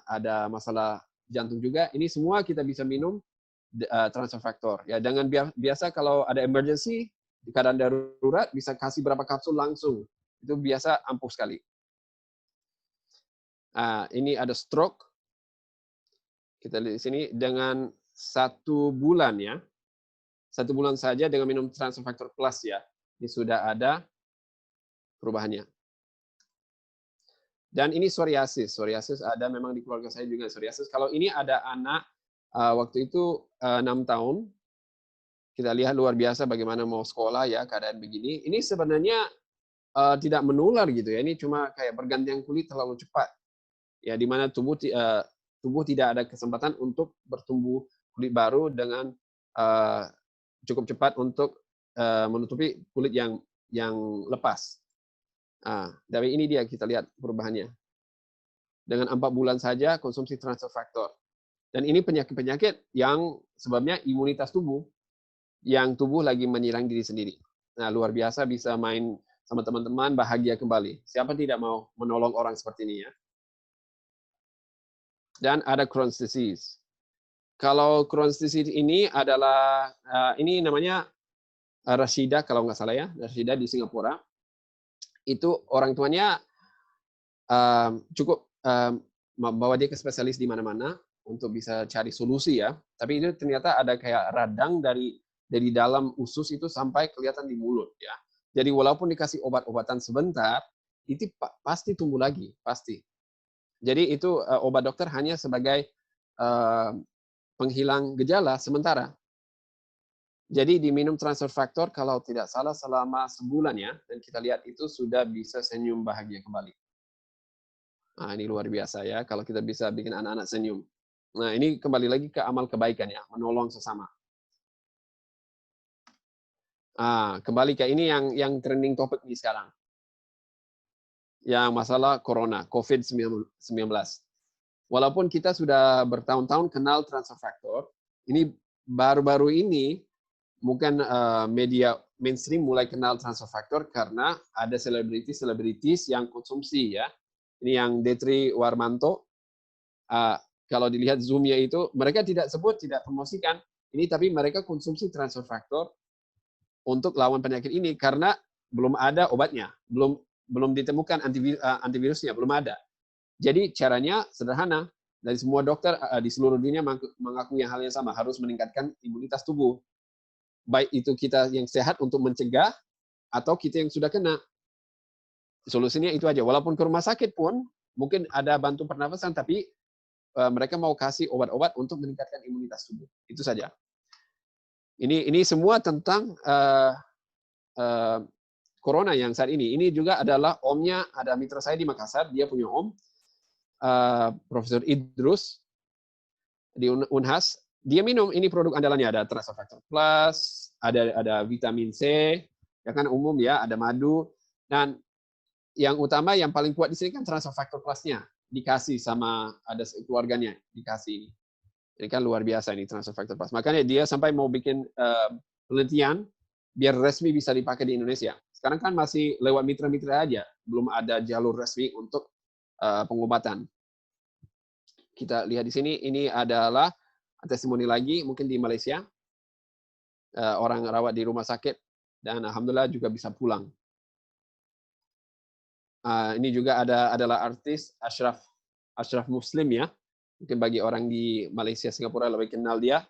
ada masalah jantung juga. Ini semua kita bisa minum transfer factor. Ya, dengan biasa kalau ada emergency di keadaan darurat bisa kasih berapa kapsul langsung. Itu biasa ampuh sekali. Ini ada stroke. Kita lihat di sini dengan 1 bulan ya. 1 bulan saja dengan minum transfer factor plus ya. Ini sudah ada perubahannya. Dan ini psoriasis. Psoriasis ada memang di keluarga saya juga psoriasis. Kalau ini ada anak waktu itu 6 tahun. Kita lihat luar biasa bagaimana mau sekolah ya keadaan begini. Ini sebenarnya tidak menular gitu ya. Ini cuma kayak pergantian kulit terlalu cepat. Ya, di mana tubuh tidak ada kesempatan untuk bertumbuh kulit baru dengan cukup cepat untuk menutupi kulit yang lepas. Dari ini dia kita lihat perubahannya. Dengan 4 bulan saja konsumsi transfer factor. Dan ini penyakit-penyakit yang sebabnya imunitas tubuh, yang tubuh lagi menyerang diri sendiri. Nah, luar biasa bisa main sama teman-teman, bahagia kembali. Siapa tidak mau menolong orang seperti ini ya? Dan ada Crohn's disease. Kalau Crohn's disease ini adalah, ini namanya Rashida, kalau nggak salah ya, Rashida di Singapura. Itu orang tuanya cukup bawa dia ke spesialis di mana-mana untuk bisa cari solusi ya. Tapi itu ternyata ada kayak radang dari dalam usus itu sampai kelihatan di mulut ya. Jadi walaupun dikasih obat-obatan sebentar, itu pasti tumbuh lagi, pasti. Jadi itu obat dokter hanya sebagai penghilang gejala sementara. Jadi diminum transfer faktor kalau tidak salah selama sebulan ya, dan kita lihat itu sudah bisa senyum bahagia kembali. Nah, ini luar biasa ya, kalau kita bisa bikin anak-anak senyum. Nah, ini kembali lagi ke amal kebaikan ya, menolong sesama. Kembali ke ini yang trending topik nih sekarang. Yang masalah corona, COVID-19. Walaupun kita sudah bertahun-tahun kenal transfer faktor, ini baru-baru ini mungkin media mainstream mulai kenal transfer faktor karena ada selebritis yang konsumsi ya. Ini yang Detri Warmanto. Kalau dilihat Zoom-nya itu, mereka tidak sebut, tidak promosikan ini, tapi mereka konsumsi transfer faktor untuk lawan penyakit ini karena belum ada obatnya, belum ditemukan antivirusnya, belum ada. Jadi caranya sederhana, dari semua dokter di seluruh dunia mengakui hal yang sama, harus meningkatkan imunitas tubuh. Baik itu kita yang sehat untuk mencegah, atau kita yang sudah kena. Solusinya itu aja. Walaupun ke rumah sakit pun, mungkin ada bantu pernafasan, tapi mereka mau kasih obat-obat untuk meningkatkan imunitas tubuh. Itu saja. Ini semua tentang corona yang saat ini. Ini juga adalah omnya, ada mitra saya di Makassar, dia punya om, Profesor Idrus di Unhas. Dia minum, ini produk andalannya, ada transfer factor plus, ada vitamin C, ya kan umum ya, ada madu, dan yang utama, yang paling kuat di sini kan transfer factor plusnya, dikasih sama ada keluarganya, dikasih ini. Ini kan luar biasa ini transfer factor plus. Makanya dia sampai mau bikin penelitian biar resmi bisa dipakai di Indonesia. Sekarang kan masih lewat mitra-mitra aja, belum ada jalur resmi untuk pengobatan. Kita lihat di sini, ini adalah testimoni lagi, mungkin di Malaysia, orang rawat di rumah sakit, dan alhamdulillah juga bisa pulang. Ini juga adalah artis Ashraf Muslim ya, mungkin bagi orang di Malaysia, Singapura lebih kenal dia.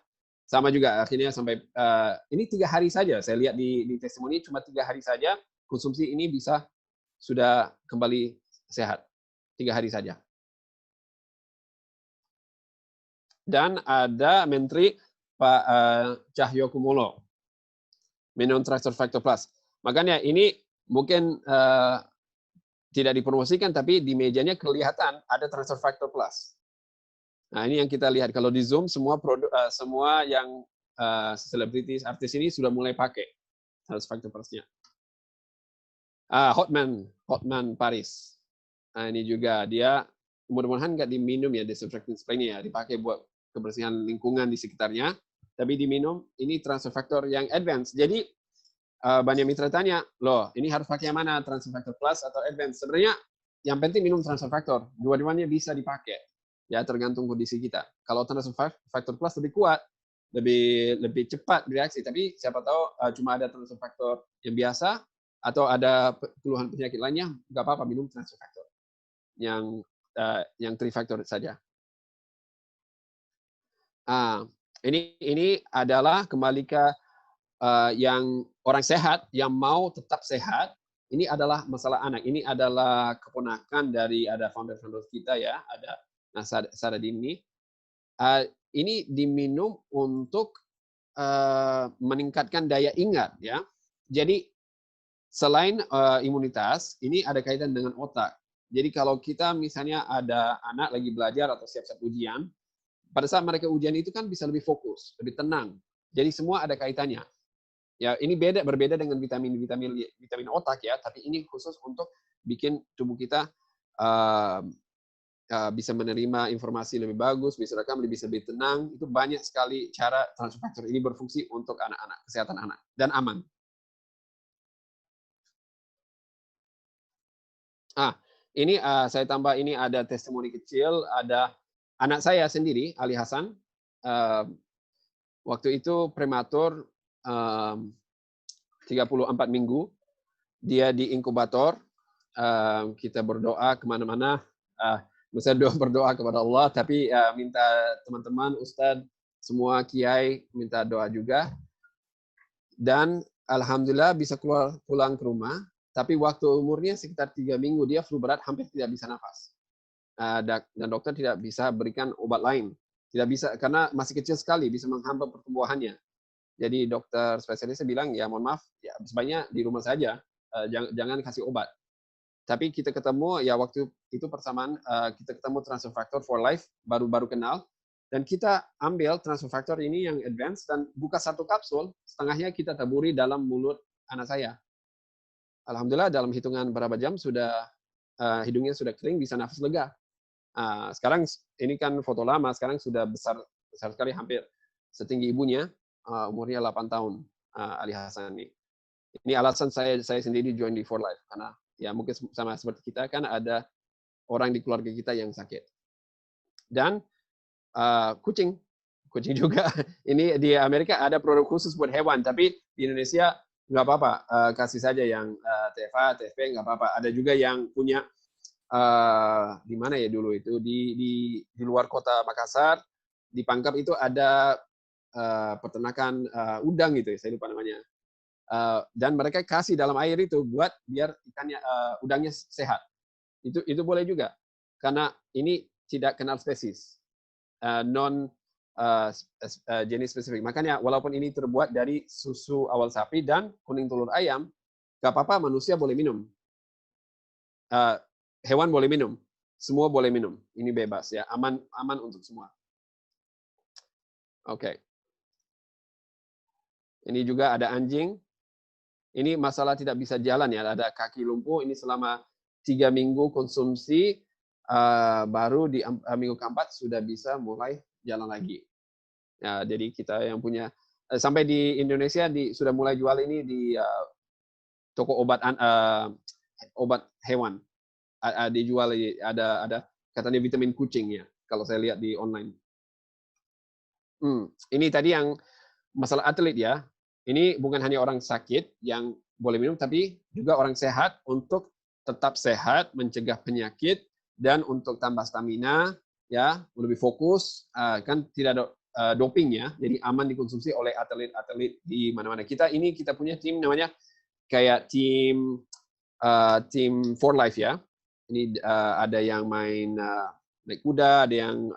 Sama juga akhirnya sampai ini 3 hari saja, saya lihat di testimoni cuma 3 hari saja konsumsi ini bisa sudah kembali sehat, 3 hari saja. Dan ada Menteri Pak Cahyokumolo, minum transfer factor plus. Makanya ini mungkin tidak dipromosikan, tapi di mejanya kelihatan ada transfer factor plus. Nah, ini yang kita lihat kalau di Zoom, semua produk, semua yang selebritis, artis ini sudah mulai pakai transfer factor plusnya. Hotman Paris. Nah, ini juga dia mudah-mudahan nggak diminum ya disinfectant spray-nya ya, dipakai buat kebersihan lingkungan di sekitarnya, tapi diminum ini transfer factor yang advance. Jadi banyak mitra tanya, loh ini harus pakai yang mana, transfer factor plus atau advance? Sebenarnya yang penting minum transfer factor, dua-duanya bisa dipakai. Ya tergantung kondisi kita. Kalau transfer factor plus lebih kuat, lebih cepat bereaksi, tapi siapa tahu cuma ada transfer factor yang biasa atau ada keluhan penyakit lainnya, nggak apa-apa minum transfer factor yang 3 factor saja. Ini adalah kembali ke yang orang sehat yang mau tetap sehat. Ini adalah masalah anak. Ini adalah keponakan dari ada founder kita ya, ada Saradini. Ini diminum untuk meningkatkan daya ingat ya. Jadi selain imunitas, ini ada kaitan dengan otak. Jadi kalau kita misalnya ada anak lagi belajar atau siap-siap ujian, pada saat mereka ujian itu kan bisa lebih fokus, lebih tenang. Jadi semua ada kaitannya. Ya, ini berbeda dengan vitamin otak ya, tapi ini khusus untuk bikin tubuh kita bisa menerima informasi lebih bagus, bisa rekam lebih tenang. Itu banyak sekali cara transfer factor ini berfungsi untuk anak-anak, kesehatan anak dan aman. Ini saya tambah, ini ada testimoni kecil, ada anak saya sendiri, Ali Hasan, waktu itu prematur 34 minggu, dia di inkubator, kita berdoa kemana-mana, misalnya berdoa kepada Allah, tapi minta teman-teman, Ustadz, semua kiai minta doa juga, dan alhamdulillah bisa pulang ke rumah, tapi waktu umurnya sekitar 3 minggu dia flu berat, hampir tidak bisa nafas. Dan dokter tidak bisa berikan obat lain. Tidak bisa, karena masih kecil sekali, bisa menghambat pertumbuhannya. Jadi dokter spesialisnya bilang, ya mohon maaf, ya sebaiknya di rumah saja, jangan kasih obat. Tapi kita ketemu, ya waktu itu persamaan, kita ketemu transfer factor for life, baru kenal, dan kita ambil transfer factor ini yang advance, dan buka 1 kapsul, setengahnya kita taburi dalam mulut anak saya. Alhamdulillah dalam hitungan berapa jam sudah hidungnya sudah kering, bisa nafas lega. Sekarang ini kan foto lama, sekarang sudah besar sekali, hampir setinggi ibunya, umurnya 8 tahun, Ali Hasan ini. Ini alasan saya sendiri join di For Life, karena ya mungkin sama seperti kita kan ada orang di keluarga kita yang sakit. Dan kucing juga. Ini di Amerika ada produk khusus buat hewan, tapi di Indonesia nggak apa-apa, kasih saja yang TFA, TFP nggak apa-apa. Ada juga yang punya di mana ya dulu itu di luar kota Makassar, di Pangkep itu ada peternakan udang gitu ya, saya lupa namanya. Dan mereka kasih dalam air itu buat biar ikannya udangnya sehat. Itu boleh juga, karena ini tidak kenal spesies, non jenis spesifik. Makanya walaupun ini terbuat dari susu awal sapi dan kuning telur ayam, gak apa-apa, manusia boleh minum, hewan boleh minum, semua boleh minum. Ini bebas ya, aman untuk semua. Oke. Ini juga ada anjing. Ini masalah tidak bisa jalan ya, ada kaki lumpuh. Ini selama 3 minggu konsumsi, baru di minggu keempat sudah bisa mulai jalan lagi. Ya, jadi kita yang punya sampai di Indonesia sudah mulai jual ini di toko obat hewan. Dijual, ada katanya vitamin kucing ya, kalau saya lihat di online. Ini tadi yang masalah atlet ya. Ini bukan hanya orang sakit yang boleh minum, tapi juga orang sehat untuk tetap sehat, mencegah penyakit, dan untuk tambah stamina, ya lebih fokus, kan tidak ada doping ya, jadi aman dikonsumsi oleh atlet-atlet di mana-mana. Kita punya tim namanya kayak tim For Life ya. Ini ada yang main naik kuda, ada yang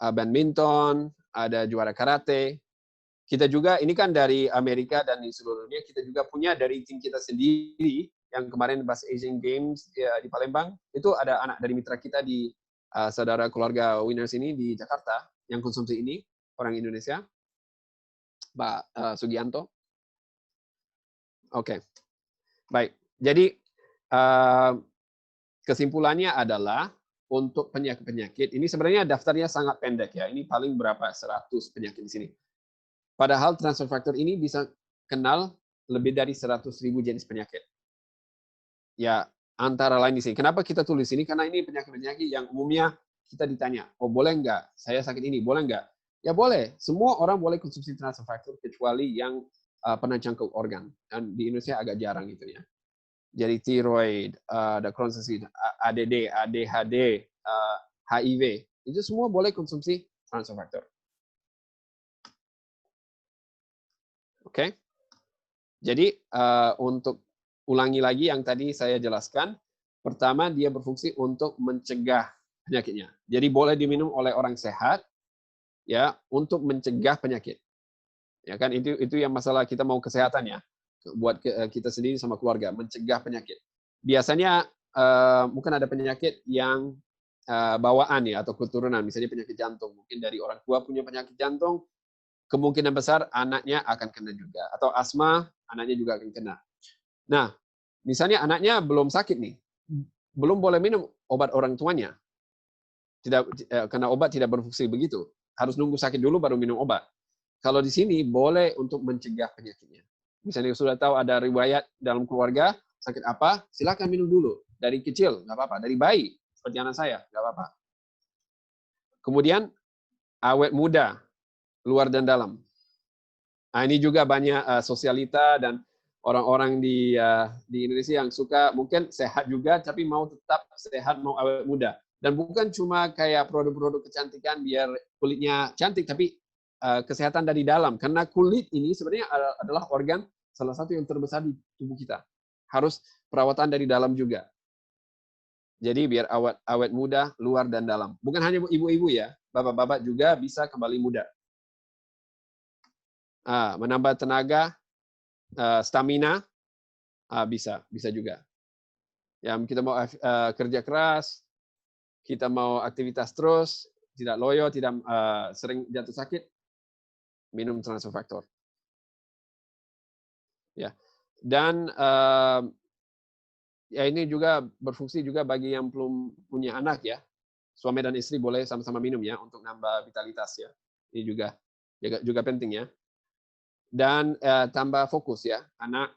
badminton, ada juara karate. Kita juga, ini kan dari Amerika dan di seluruh dunia, kita juga punya dari tim kita sendiri, yang kemarin pas Asian Games ya, di Palembang, itu ada anak dari mitra kita di saudara keluarga Winners ini di Jakarta, yang konsumsi ini, orang Indonesia, Pak Sugianto. Oke. Baik. Jadi, kesimpulannya adalah, untuk penyakit-penyakit, ini sebenarnya daftarnya sangat pendek ya, ini paling berapa, 100 penyakit di sini. Padahal transfer factor ini bisa kenal lebih dari 100.000 jenis penyakit. Ya, antara lain di sini. Kenapa kita tulis ini? Karena ini penyakit-penyakit yang umumnya kita ditanya, oh boleh nggak? Saya sakit ini, boleh nggak? Ya boleh. Semua orang boleh konsumsi transfer factor kecuali yang pernah jangkau organ. Dan di Indonesia agak jarang itu ya. Jadi tiroid, ada Crohn's disease, ADD, ADHD, HIV, itu semua boleh konsumsi transfer factor. Oke, jadi untuk ulangi lagi yang tadi saya jelaskan, pertama dia berfungsi untuk mencegah penyakitnya. Jadi boleh diminum oleh orang sehat, ya, untuk mencegah penyakit. Ya kan, itu yang masalah kita mau kesehatan ya, buat kita sendiri sama keluarga, mencegah penyakit. Biasanya mungkin ada penyakit yang bawaan ya atau keturunan, misalnya penyakit jantung. Mungkin dari orang tua punya penyakit jantung, kemungkinan besar anaknya akan kena juga. Atau asma, anaknya juga akan kena. Nah, misalnya anaknya belum sakit nih, belum boleh minum obat orang tuanya. Karena obat tidak berfungsi begitu. Harus nunggu sakit dulu baru minum obat. Kalau di sini boleh untuk mencegah penyakitnya. Misalnya sudah tahu ada riwayat dalam keluarga, sakit apa, silakan minum dulu. Dari kecil, nggak apa-apa. Dari bayi, seperti anak saya, nggak apa-apa. Kemudian, awet muda, luar dan dalam. Nah, ini juga banyak sosialita dan orang-orang di Indonesia yang suka mungkin sehat juga, tapi mau tetap sehat, mau awet muda. Dan bukan cuma kayak produk-produk kecantikan biar kulitnya cantik, tapi kesehatan dari dalam. Karena kulit ini sebenarnya adalah organ salah satu yang terbesar di tubuh kita. Harus perawatan dari dalam juga. Jadi biar awet muda, luar dan dalam. Bukan hanya ibu-ibu ya, bapak-bapak juga bisa kembali muda. Menambah tenaga, stamina, bisa juga. Ya, kita mau kerja keras, kita mau aktivitas terus, tidak loyo, tidak sering jatuh sakit, minum transfer factor. Ya, dan ya ini juga berfungsi juga bagi yang belum punya anak ya. Suami dan istri boleh sama-sama minum ya untuk nambah vitalitas ya. Ini juga penting ya. Dan tambah fokus ya. Anak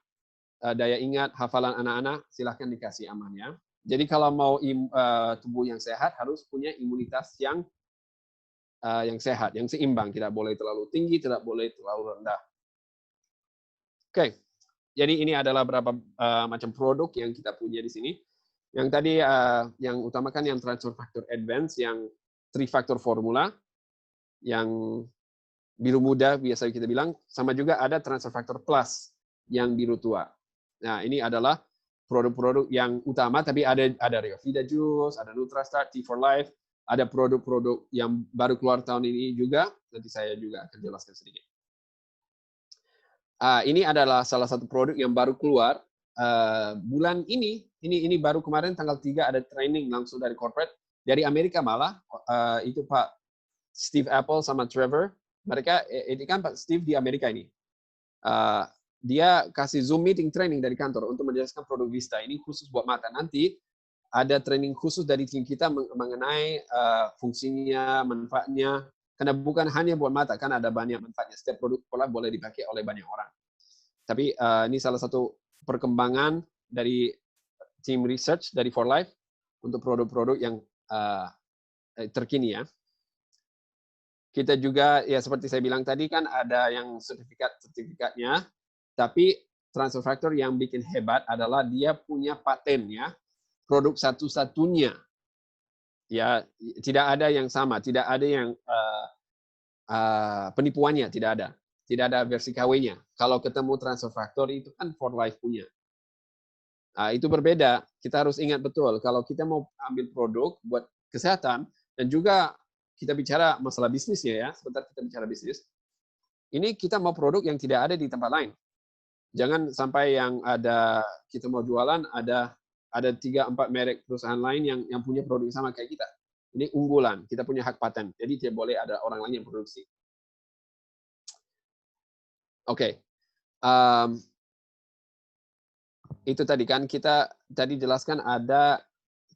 daya ingat, hafalan anak-anak silahkan dikasih aman ya. Jadi kalau mau tubuh yang sehat harus punya imunitas yang sehat, yang seimbang. Tidak boleh terlalu tinggi, tidak boleh terlalu rendah. Oke. Jadi ini adalah beberapa macam produk yang kita punya di sini. Yang tadi yang utamakan yang transfer factor advance, yang 3 factor formula, yang biru muda biasa kita bilang, sama juga ada transfer factor plus yang biru tua. Nah ini adalah produk-produk yang utama, tapi ada Riovida Juice, ada NutraStart, T4Life, ada produk-produk yang baru keluar tahun ini juga. Nanti saya juga akan jelaskan sedikit. Ini adalah salah satu produk yang baru keluar bulan ini baru kemarin tanggal 3 ada training langsung dari corporate dari Amerika malah itu Pak Steve Apple sama Trevor, mereka ini kan Pak Steve di Amerika ini, dia kasih Zoom meeting training dari kantor untuk menjelaskan produk Vista ini khusus buat mata. Nanti ada training khusus dari tim kita mengenai fungsinya, manfaatnya. Karena bukan hanya buat mata, kan ada banyak manfaatnya. Setiap produk pola boleh dipakai oleh banyak orang. Tapi ini salah satu perkembangan dari tim research dari 4Life untuk produk-produk yang terkini ya. Kita juga, ya seperti saya bilang tadi kan ada yang sertifikatnya, tapi transfer factor yang bikin hebat adalah dia punya paten ya, produk satu-satunya. Ya, tidak ada yang sama, tidak ada yang penipuannya, tidak ada versi KW-nya. Kalau ketemu transfer factor itu kan 4Life punya. Itu berbeda. Kita harus ingat betul kalau kita mau ambil produk buat kesehatan dan juga kita bicara masalah bisnisnya ya. Sebentar kita bicara bisnis. Ini kita mau produk yang tidak ada di tempat lain. Jangan sampai yang ada kita mau jualan ada 3-4 merek perusahaan lain yang punya produk sama kayak kita. Ini unggulan, kita punya hak paten. Jadi tidak boleh ada orang lain yang produksi. Oke. Itu tadi kan kita tadi jelaskan ada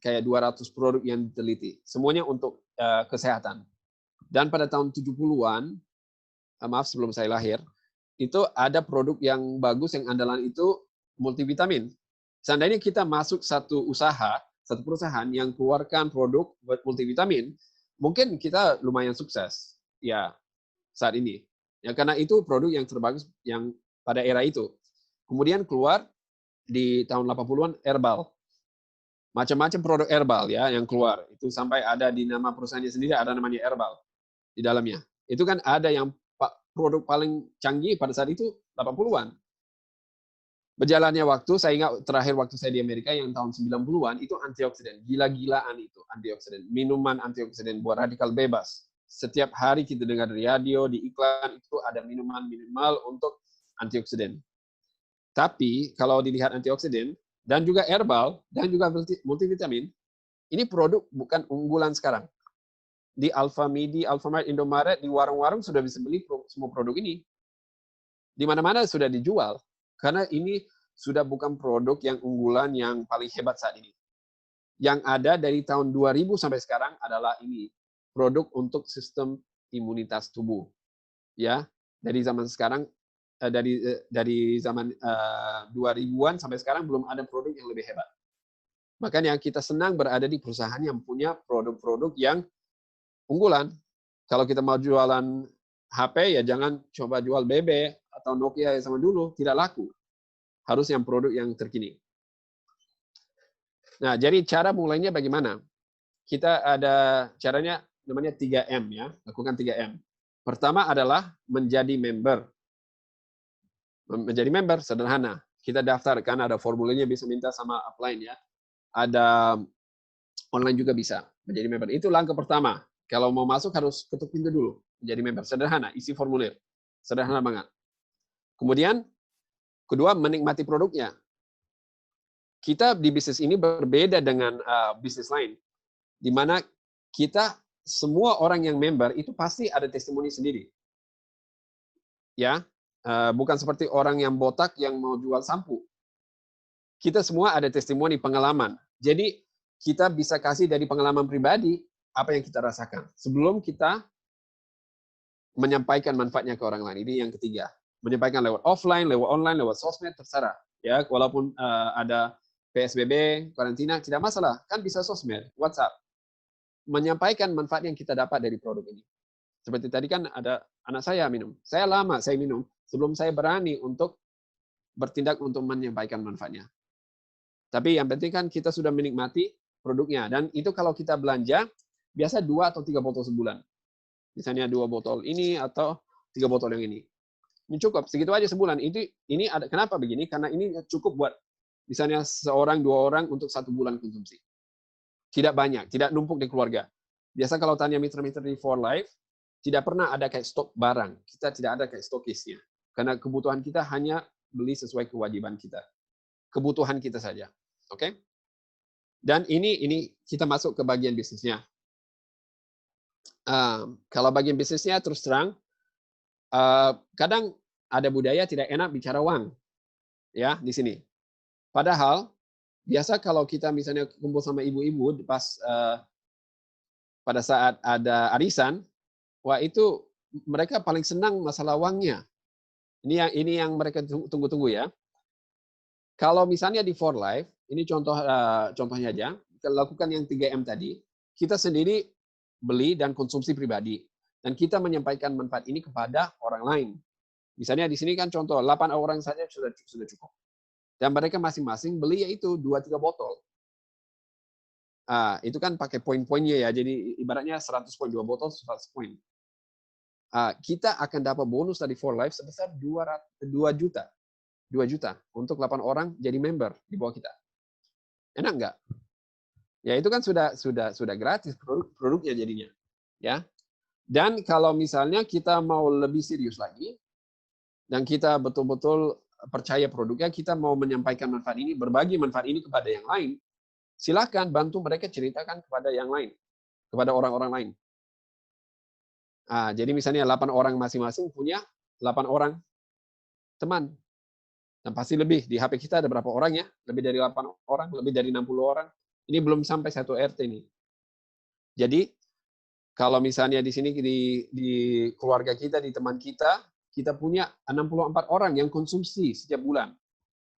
kayak 200 produk yang diteliti. Semuanya untuk kesehatan. Dan pada tahun 70-an, maaf sebelum saya lahir, itu ada produk yang bagus, yang andalan itu multivitamin. Seandainya kita masuk satu perusahaan yang keluarkan produk buat multivitamin, mungkin kita lumayan sukses ya saat ini. Ya karena itu produk yang terbagus yang pada era itu. Kemudian keluar di tahun 80-an herbal. Macam-macam produk herbal ya yang keluar. Itu sampai ada di nama perusahaannya sendiri ada namanya herbal di dalamnya. Itu kan ada yang produk paling canggih pada saat itu 80-an. Berjalannya waktu, saya ingat terakhir waktu saya di Amerika yang tahun 90-an, itu antioksidan. Gila-gilaan itu antioksidan. Minuman antioksidan buat radikal bebas. Setiap hari kita dengar di radio, di iklan, itu ada minuman minimal untuk antioksidan. Tapi kalau dilihat antioksidan, dan juga herbal, dan juga multivitamin, ini produk bukan unggulan sekarang. Di Alfamidi, Alfamart, Indomaret, di warung-warung sudah bisa beli semua produk ini. Di mana-mana sudah dijual. Karena ini sudah bukan produk yang unggulan yang paling hebat saat ini. Yang ada dari tahun 2000 sampai sekarang adalah ini. Produk untuk sistem imunitas tubuh. Ya, dari zaman sekarang, dari zaman 2000-an sampai sekarang belum ada produk yang lebih hebat. Makanya kita senang berada di perusahaan yang punya produk-produk yang unggulan. Kalau kita mau jualan HP, ya jangan coba jual BB atau Nokia yang sama dulu, tidak laku. Harus yang produk yang terkini. Nah, jadi cara mulainya bagaimana? Kita ada caranya namanya 3M ya, lakukan 3M. Pertama adalah menjadi member. Menjadi member sederhana. Kita daftarkan, ada formulirnya, bisa minta sama upline ya. Ada online juga bisa menjadi member. Itu langkah pertama. Kalau mau masuk harus ketuk pintu dulu. Menjadi member. Sederhana, isi formulir. Sederhana banget. Kemudian, kedua, menikmati produknya. Kita di bisnis ini berbeda dengan bisnis lain. Di mana kita, semua orang yang member, itu pasti ada testimoni sendiri. Ya, bukan seperti orang yang botak yang mau jual sampo. Kita semua ada testimoni, pengalaman. Jadi, kita bisa kasih dari pengalaman pribadi apa yang kita rasakan. Sebelum kita menyampaikan manfaatnya ke orang lain. Ini yang ketiga. Menyampaikan lewat offline, lewat online, lewat sosmed, terserah. Ya, walaupun ada PSBB, karantina, tidak masalah. Kan bisa sosmed, WhatsApp. Menyampaikan manfaat yang kita dapat dari produk ini. Seperti tadi kan ada anak saya minum. Saya minum sebelum saya berani untuk bertindak untuk menyampaikan manfaatnya. Tapi yang penting kan kita sudah menikmati produknya. Dan itu kalau kita belanja, biasa 2 atau 3 botol sebulan. Misalnya 2 botol ini atau 3 botol yang ini. Ini cukup, segitu aja sebulan. Ini ada, kenapa begini? Karena ini cukup buat misalnya seorang, 2 orang untuk 1 bulan konsumsi. Tidak banyak, tidak numpuk di keluarga. Biasa kalau tanya mitra-mitra di For Life, tidak pernah ada kayak stok barang. Kita tidak ada kayak stokisnya. Karena kebutuhan kita hanya beli sesuai kewajiban kita. Kebutuhan kita saja. Oke? Dan ini kita masuk ke bagian bisnisnya. Kalau bagian bisnisnya terus terang, kadang ada budaya tidak enak bicara uang. Ya, di sini. Padahal, biasa kalau kita misalnya kumpul sama ibu-ibu pas pada saat ada arisan, wah itu mereka paling senang masalah uangnya. Ini yang mereka tunggu-tunggu ya. Kalau misalnya di For Life, ini contohnya aja, kita lakukan yang 3M tadi, kita sendiri beli dan konsumsi pribadi. Dan kita menyampaikan manfaat ini kepada orang lain. Misalnya di sini kan contoh, 8 orang saja sudah cukup. Dan mereka masing-masing beli yaitu 2-3 botol. Itu kan pakai poin-poinnya ya, jadi ibaratnya 100 poin, 2 botol 100 poin. Kita akan dapat bonus dari For Life sebesar 2 juta. 2 juta untuk 8 orang jadi member di bawah kita. Enak nggak? Ya itu kan sudah gratis produknya jadinya. Ya. Dan kalau misalnya kita mau lebih serius lagi dan kita betul-betul percaya produknya, kita mau menyampaikan manfaat ini, berbagi manfaat ini kepada yang lain, silakan bantu mereka ceritakan kepada yang lain, kepada orang-orang lain. Jadi misalnya 8 orang masing-masing punya 8 orang teman. Dan pasti lebih. Di HP kita ada berapa orang ya? Lebih dari 8 orang, lebih dari 60 orang. Ini belum sampai 1 RT nih. Jadi, kalau misalnya di sini di keluarga kita, di teman kita, kita punya 64 orang yang konsumsi setiap bulan.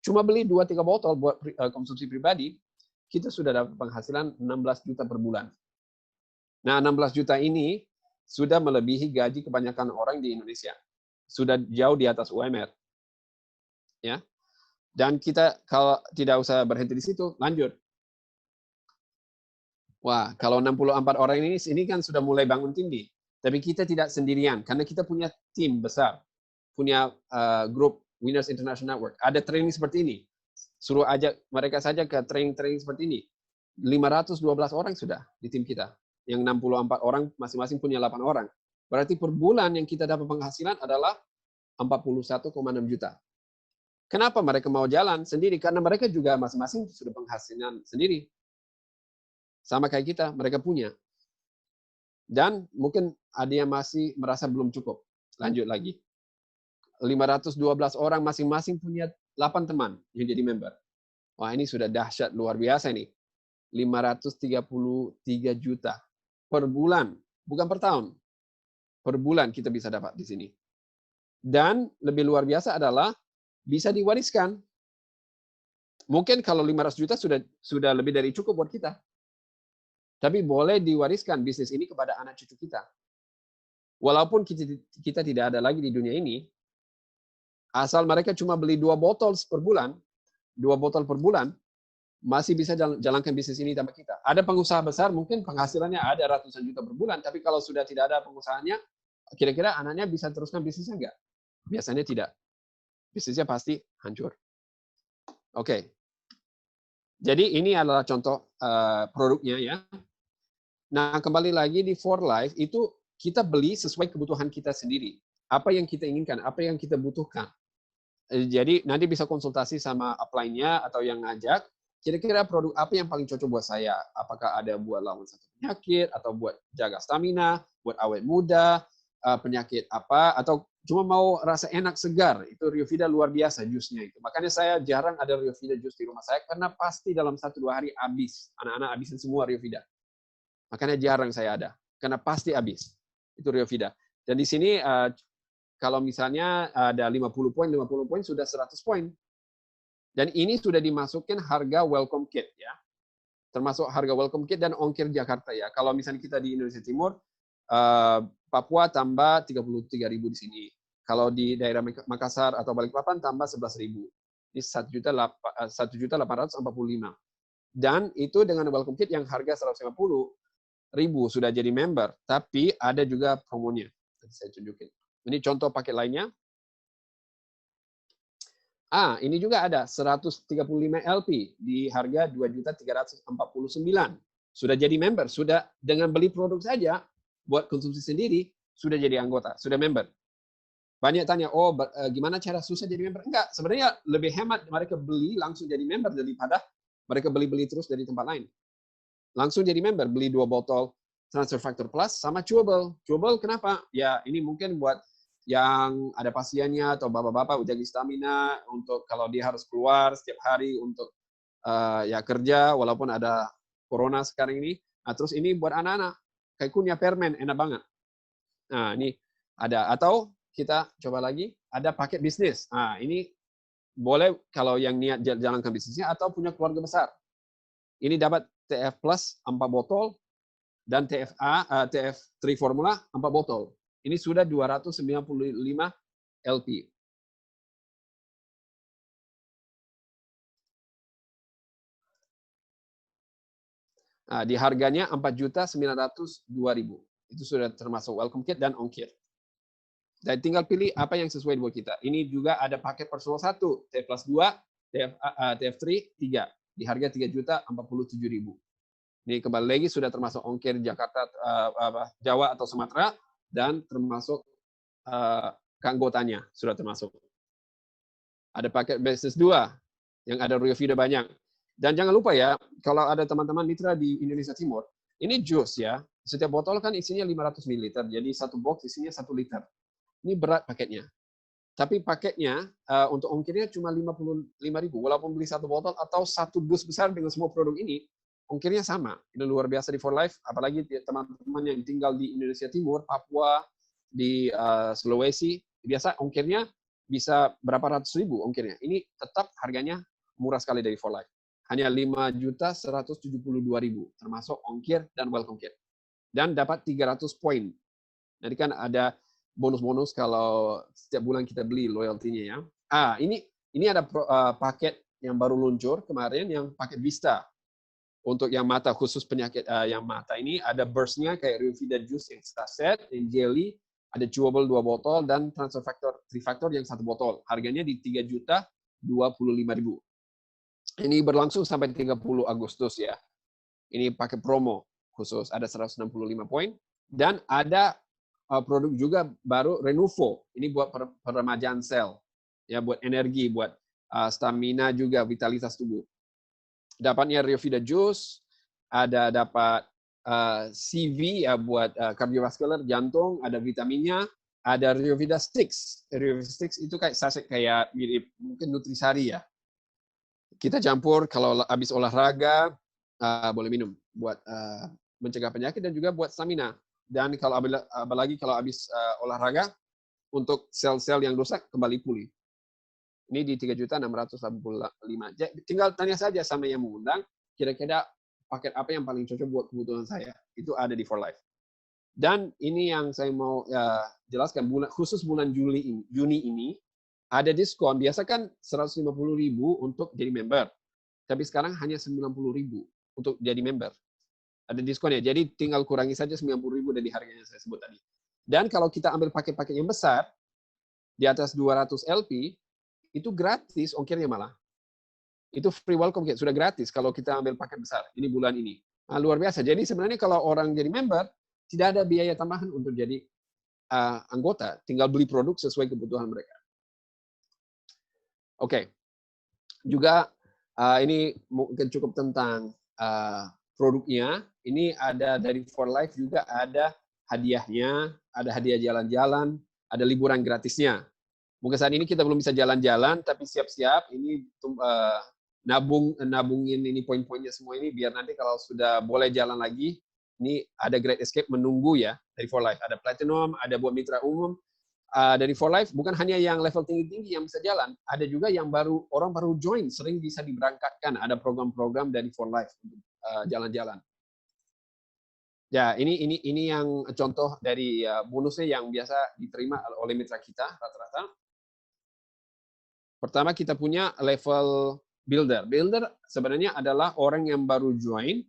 Cuma beli 2-3 botol buat konsumsi pribadi, kita sudah dapat penghasilan 16 juta per bulan. Nah, 16 juta ini sudah melebihi gaji kebanyakan orang di Indonesia. Sudah jauh di atas UMR. Ya. Dan kita kalau tidak usah berhenti di situ, lanjut. Wah, kalau 64 orang ini kan sudah mulai bangun tinggi. Tapi kita tidak sendirian, karena kita punya tim besar. Punya grup Winners International Network. Ada training seperti ini. Suruh ajak mereka saja ke training-training seperti ini. 512 orang sudah di tim kita. Yang 64 orang masing-masing punya 8 orang. Berarti per bulan yang kita dapat penghasilan adalah 41,6 juta. Kenapa mereka mau jalan sendiri? Karena mereka juga masing-masing sudah penghasilan sendiri. Sama kayak kita, mereka punya. Dan mungkin ada yang masih merasa belum cukup. Lanjut lagi. 512 orang masing-masing punya 8 teman yang jadi member. Wah, ini sudah dahsyat, luar biasa nih. 533 juta per bulan. Bukan per tahun. Per bulan kita bisa dapat di sini. Dan lebih luar biasa adalah bisa diwariskan. Mungkin kalau 500 juta sudah lebih dari cukup buat kita. Tapi boleh diwariskan bisnis ini kepada anak cucu kita. Walaupun kita tidak ada lagi di dunia ini, asal mereka cuma beli 2 botol per bulan, 2 botol per bulan, masih bisa jalankan bisnis ini tanpa kita. Ada pengusaha besar, mungkin penghasilannya ada ratusan juta per bulan, tapi kalau sudah tidak ada pengusahanya, kira-kira anaknya bisa teruskan bisnisnya enggak? Biasanya tidak. bisnisnya pasti hancur. Oke. Jadi ini adalah contoh produknya ya. Nah, kembali lagi di For Life itu kita beli sesuai kebutuhan kita sendiri. Apa yang kita inginkan, apa yang kita butuhkan. Jadi nanti bisa konsultasi sama upline-nya atau yang ngajak, kira-kira produk apa yang paling cocok buat saya? Apakah ada buat lawan satu penyakit, atau buat jaga stamina, buat awet muda, penyakit apa, atau cuma mau rasa enak segar. Itu Ryovida luar biasa jusnya itu. Makanya saya jarang ada Ryovida jus di rumah saya, karena pasti dalam 1-2 hari habis. Anak-anak habisin semua Ryovida. Makanya jarang saya ada, karena pasti habis. Itu Ryovida. Dan di sini kalau misalnya ada 50 poin sudah 100 poin. Dan ini sudah dimasukkan harga welcome kit ya. Termasuk harga welcome kit dan ongkir Jakarta ya. Kalau misalnya kita di Indonesia Timur, Papua tambah 33.000 di sini. Kalau di daerah Makassar atau Balikpapan tambah 11.000. Ini 1.845. Dan itu dengan welcome kit yang harga 150.000 sudah jadi member, tapi ada juga promonya. Nanti saya tunjukin. Ini contoh paket lainnya. Ini juga ada 135 LP di harga 2.349. Sudah jadi member, sudah dengan beli produk saja buat konsumsi sendiri, sudah jadi anggota, sudah member. Banyak tanya, gimana cara susah jadi member? Enggak, sebenarnya lebih hemat mereka beli langsung jadi member daripada mereka beli-beli terus dari tempat lain. Langsung jadi member, beli 2 botol Transfer Factor Plus sama Chewable. Chewable kenapa? Ya ini mungkin buat yang ada pasiennya atau bapak-bapak udah stamina untuk kalau dia harus keluar setiap hari untuk ya kerja walaupun ada corona sekarang ini. Nah, terus ini buat anak-anak kayak punya permen enak banget. Nah ini ada, atau kita coba lagi ada paket bisnis. Nah ini boleh kalau yang niat jalankan bisnisnya atau punya keluarga besar. Ini dapat TF Plus 4 botol dan TF3 Formula 4 botol. Ini sudah 295 LP. Di harganya 4.902.000. Itu sudah termasuk welcome kit dan ongkir. Dan tinggal pilih apa yang sesuai buat kita. Ini juga ada paket personal 1, TF Plus 2, TF3 3 di harga 3.047.000. Ini kembali lagi sudah termasuk ongkir Jakarta, Jawa atau Sumatera, dan termasuk keanggotanya sudah termasuk. Ada paket bisnis 2 yang ada Ryovida banyak. Dan jangan lupa ya, kalau ada teman-teman mitra di Indonesia Timur, ini jus ya. Setiap botol kan isinya 500 ml, jadi satu box isinya 1 liter. Ini berat paketnya. Tapi paketnya untuk ongkirnya cuma 55.000. Walaupun beli 1 botol atau 1 dus besar dengan semua produk ini, ongkirnya sama. Ini luar biasa di For Life, apalagi teman-teman yang tinggal di Indonesia Timur, Papua, di Sulawesi, biasa ongkirnya bisa berapa ratus ribu ongkirnya. Ini tetap harganya murah sekali dari For Life. Hanya 5.172.000, termasuk ongkir dan welcome kit. Dan dapat 300 poin. Jadi kan ada bonus-bonus kalau setiap bulan kita beli loyalty-nya ya. Ini ada paket yang baru luncur kemarin, yang paket Vista. Untuk yang mata, khusus penyakit yang mata ini, ada burst-nya kayak Ryovida Juice yang set, yang jelly, ada Chewable 2 botol, dan Transfer Factor 3 Factor yang 1 botol. Harganya di 3.025.000. Ini berlangsung sampai 30 Agustus ya. Ini pakai promo khusus, ada 165 poin. Dan ada produk juga baru Renuvo. Ini buat peremajaan sel, ya, buat energi, buat stamina juga, vitalitas tubuh. Dapatnya Ryovida Juice, ada dapat CV ya buat kardiovaskular, jantung, ada vitaminnya, ada Ryovida Sticks. Ryovida Sticks itu kayak saset, kayak mirip mungkin Nutrisari ya. Kita campur kalau habis olahraga, boleh minum buat mencegah penyakit dan juga buat stamina. Dan kalau apalagi kalau habis olahraga, untuk sel-sel yang rusak kembali pulih. Ini di 3.685. Tinggal tanya saja sama yang mengundang, kira-kira paket apa yang paling cocok buat kebutuhan saya. Itu ada di For Life. Dan ini yang saya mau jelaskan, khusus bulan Juni ini, ada diskon. Biasa kan 150.000 untuk jadi member. Tapi sekarang hanya 90.000 untuk jadi member. Ada diskonnya. Jadi tinggal kurangi saja 90.000 dari harganya saya sebut tadi. Dan kalau kita ambil paket-paket yang besar, di atas 200 LP, itu gratis ongkirnya malah. Itu free welcome kit, sudah gratis kalau kita ambil paket besar. Ini bulan ini. Nah, luar biasa. Jadi sebenarnya kalau orang jadi member, tidak ada biaya tambahan untuk jadi anggota. Tinggal beli produk sesuai kebutuhan mereka. Oke. Juga ini mungkin cukup tentang produknya. Ini ada dari For Life juga ada hadiahnya, ada hadiah jalan-jalan, ada liburan gratisnya. Mungkin saat ini kita belum bisa jalan-jalan, tapi siap-siap ini nabungin ini poin-poinnya semua ini biar nanti kalau sudah boleh jalan lagi, ini ada Great Escape menunggu ya dari For Life. Ada Platinum, ada buat mitra umum. Dari For Life bukan hanya yang level tinggi-tinggi yang bisa jalan, ada juga yang orang baru join, sering bisa diberangkatkan. Ada program-program dari For Life untuk jalan-jalan. Ya, ini yang contoh dari bonusnya yang biasa diterima oleh mitra kita rata-rata. Pertama kita punya level builder. Builder sebenarnya adalah orang yang baru join,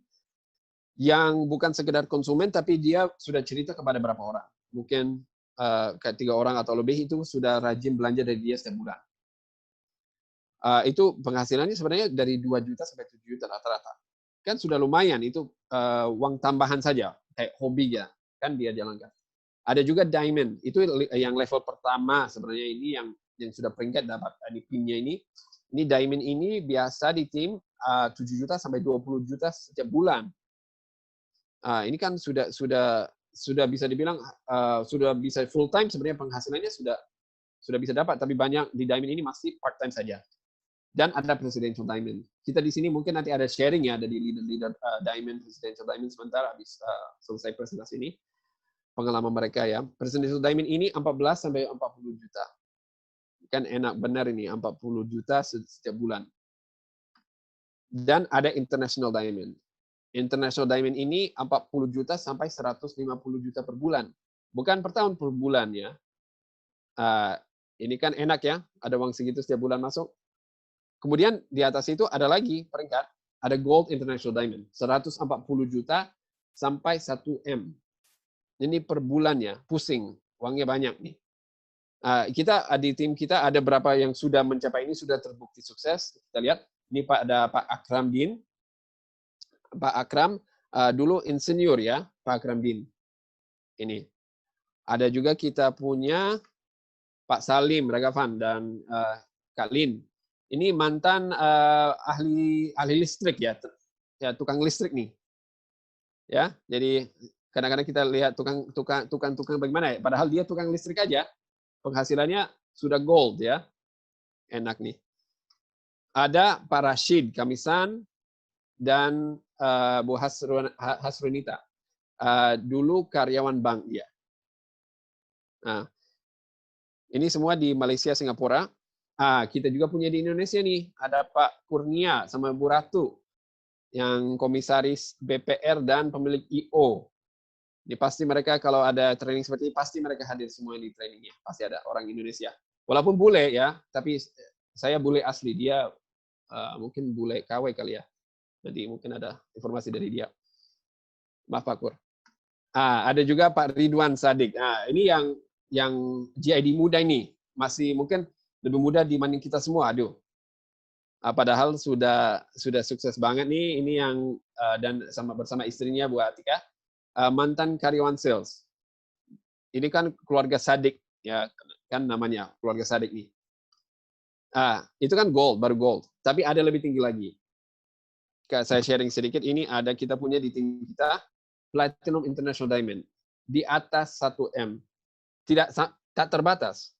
yang bukan sekedar konsumen, tapi dia sudah cerita kepada berapa orang. Mungkin kayak 3 orang atau lebih itu sudah rajin belanja dari dia setiap bulan. Itu penghasilannya sebenarnya dari 2 juta sampai 7 juta rata-rata. Kan sudah lumayan, itu uang tambahan saja, kayak hobi ya, kan dia jalankan. Ada juga diamond, itu yang level pertama sebenarnya ini yang sudah peringkat dapat di timnya ini. Ini diamond ini biasa di tim 7 juta sampai 20 juta setiap bulan. Ini kan sudah bisa dibilang sudah bisa full time sebenarnya penghasilannya sudah bisa dapat, tapi banyak di diamond ini masih part time saja. Dan ada presidential diamond. Kita di sini mungkin nanti ada sharing ya, ada di leader diamond, presidential diamond sebentar habis selesai presentasi ini pengalaman mereka ya. Presidential diamond ini 14 sampai 40 juta. Kan enak benar ini 40 juta setiap bulan. Dan ada international diamond. International diamond ini 40 juta sampai 150 juta per bulan. Bukan per tahun, per bulan ya. Ini kan enak ya, ada uang segitu setiap bulan masuk. Kemudian di atas itu ada lagi peringkat, ada gold international diamond. 140 juta sampai 1 M. Ini per bulannya, pusing. Uangnya banyak nih. Kita di tim kita ada berapa yang sudah mencapai ini, sudah terbukti sukses. Kita lihat, ini ada Pak Akram Din. Pak Akram dulu insinyur ya, Pak Akram Din. Ini. Ada juga kita punya Pak Salim Ragavan dan Kak Lin. Ini mantan ahli listrik ya, tukang listrik nih. Ya, jadi kadang-kadang kita lihat tukang bagaimana ya, padahal dia tukang listrik aja. Penghasilannya sudah gold ya. Enak nih. Ada Pak Rashid Kamisan dan Bu Hasrunita. Dulu karyawan bank dia. Nah, ini semua di Malaysia, Singapura. Kita juga punya di Indonesia nih. Ada Pak Kurnia sama Bu Ratu yang komisaris BPR dan pemilik IO. Ini pasti mereka kalau ada training seperti ini, pasti mereka hadir semua di trainingnya. Pasti ada orang Indonesia. Walaupun bule ya, tapi saya bule asli. Dia mungkin bule KW kali ya. Jadi mungkin ada informasi dari dia. Maaf Pak Kur. Ada juga Pak Ridwan Sadik. Ini yang GID muda ini. Masih mungkin lebih muda dibanding kita semua. Padahal sudah sukses banget nih. Ini yang dan bersama istrinya Bu Atika. Mantan karyawan sales. Ini kan keluarga Sadik ya, kan namanya keluarga Sadik nih. Itu kan gold, baru gold. Tapi ada lebih tinggi lagi. Saya sharing sedikit, ini ada kita punya di tim kita Platinum International Diamond di atas 1 M. Tak terbatas.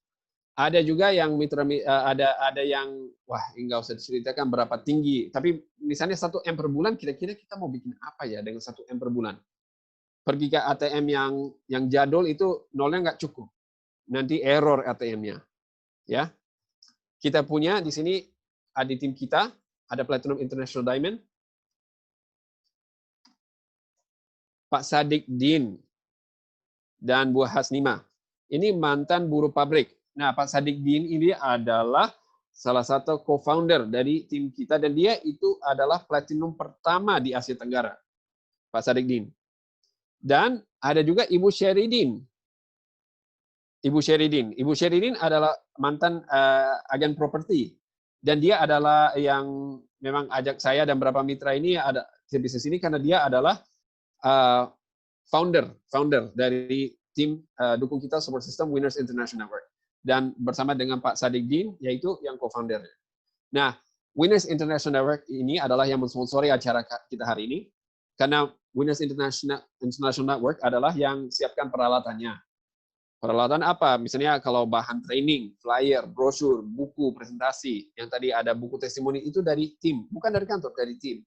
Ada juga yang mitra ada yang enggak usah diceritakan berapa tinggi, tapi misalnya 1 M per bulan, kira-kira kita mau bikin apa ya dengan 1 M per bulan? Pergi ke ATM yang jadul itu nolnya nggak cukup. Nanti error ATM-nya. Ya. Kita punya di sini di tim kita ada Platinum International Diamond. Pak Sadik Din dan Bu Hasnima. Ini mantan buruh pabrik. Nah, Pak Sadik Din ini adalah salah satu co-founder dari tim kita dan dia itu adalah platinum pertama di Asia Tenggara. Pak Sadik Din. Dan ada juga Ibu Sheridin. Ibu Sheridin. Ibu Sheridin adalah mantan agen properti. Dan dia adalah yang memang ajak saya dan beberapa mitra ini ada di bisnis ini karena dia adalah founder dari tim dukung kita support system Winners International Network. Dan bersama dengan Pak Sadiq Din, yaitu yang co-founder. Nah, Winners International Network ini adalah yang mensponsori acara kita hari ini. Karena Winners International Network adalah yang siapkan peralatannya. Peralatan apa? Misalnya kalau bahan training, flyer, brosur, buku, presentasi. Yang tadi ada buku testimoni itu dari tim. Bukan dari kantor, dari tim.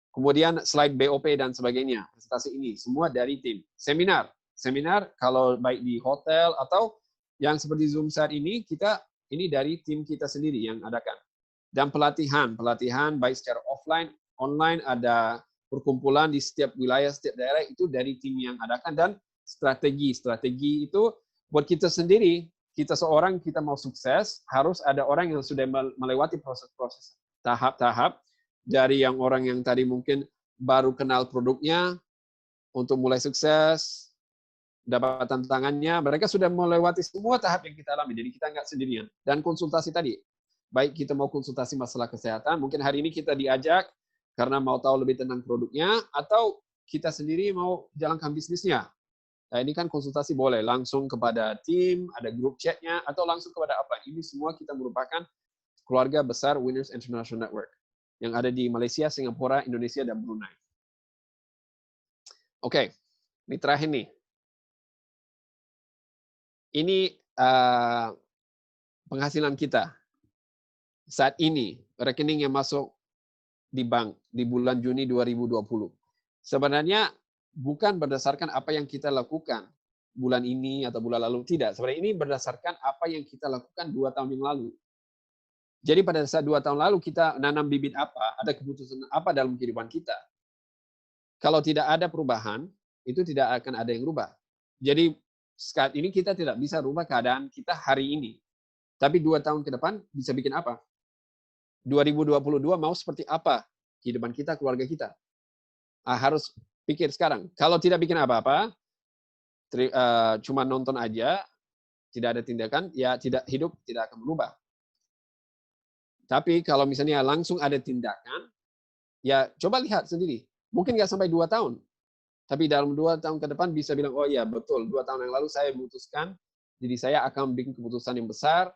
Kemudian slide BOP dan sebagainya. Presentasi ini semua dari tim. Seminar kalau baik di hotel atau yang seperti Zoom saat ini, ini dari tim kita sendiri yang adakan. Dan pelatihan baik secara offline, online, ada perkumpulan di setiap wilayah, setiap daerah itu dari tim yang adakan. Dan strategi itu buat kita sendiri, kita mau sukses, harus ada orang yang sudah melewati proses-proses tahap-tahap dari yang orang yang tadi mungkin baru kenal produknya untuk mulai sukses, dapat tantangannya, mereka sudah melewati semua tahap yang kita alami, jadi kita nggak sendirian. Dan konsultasi tadi, baik kita mau konsultasi masalah kesehatan, mungkin hari ini kita diajak karena mau tahu lebih tentang produknya, atau kita sendiri mau jalankan bisnisnya. Nah, ini kan konsultasi boleh langsung kepada tim, ada grup chatnya, atau langsung kepada apa. Ini semua kita merupakan keluarga besar Winners International Network yang ada di Malaysia, Singapura, Indonesia, dan Brunei. Oke, ini terakhir nih. Ini penghasilan kita. Saat ini, rekening yang masuk di bank di bulan Juni 2020. Sebenarnya bukan berdasarkan apa yang kita lakukan bulan ini atau bulan lalu. Tidak. Sebenarnya ini berdasarkan apa yang kita lakukan 2 tahun yang lalu. Jadi pada saat 2 tahun lalu kita nanam bibit apa, ada keputusan apa dalam kehidupan kita. Kalau tidak ada perubahan, itu tidak akan ada yang rubah. Jadi saat ini kita tidak bisa rubah keadaan kita hari ini. Tapi 2 tahun ke depan bisa bikin apa? 2022 mau seperti apa kehidupan kita, keluarga kita? Harus pikir sekarang. Kalau tidak bikin apa-apa, cuma nonton aja, tidak ada tindakan, ya hidup tidak akan berubah. Tapi kalau misalnya langsung ada tindakan, ya coba lihat sendiri. Mungkin nggak sampai 2 tahun. Tapi dalam 2 tahun ke depan bisa bilang, oh ya betul, 2 tahun yang lalu saya memutuskan, jadi saya akan bikin keputusan yang besar,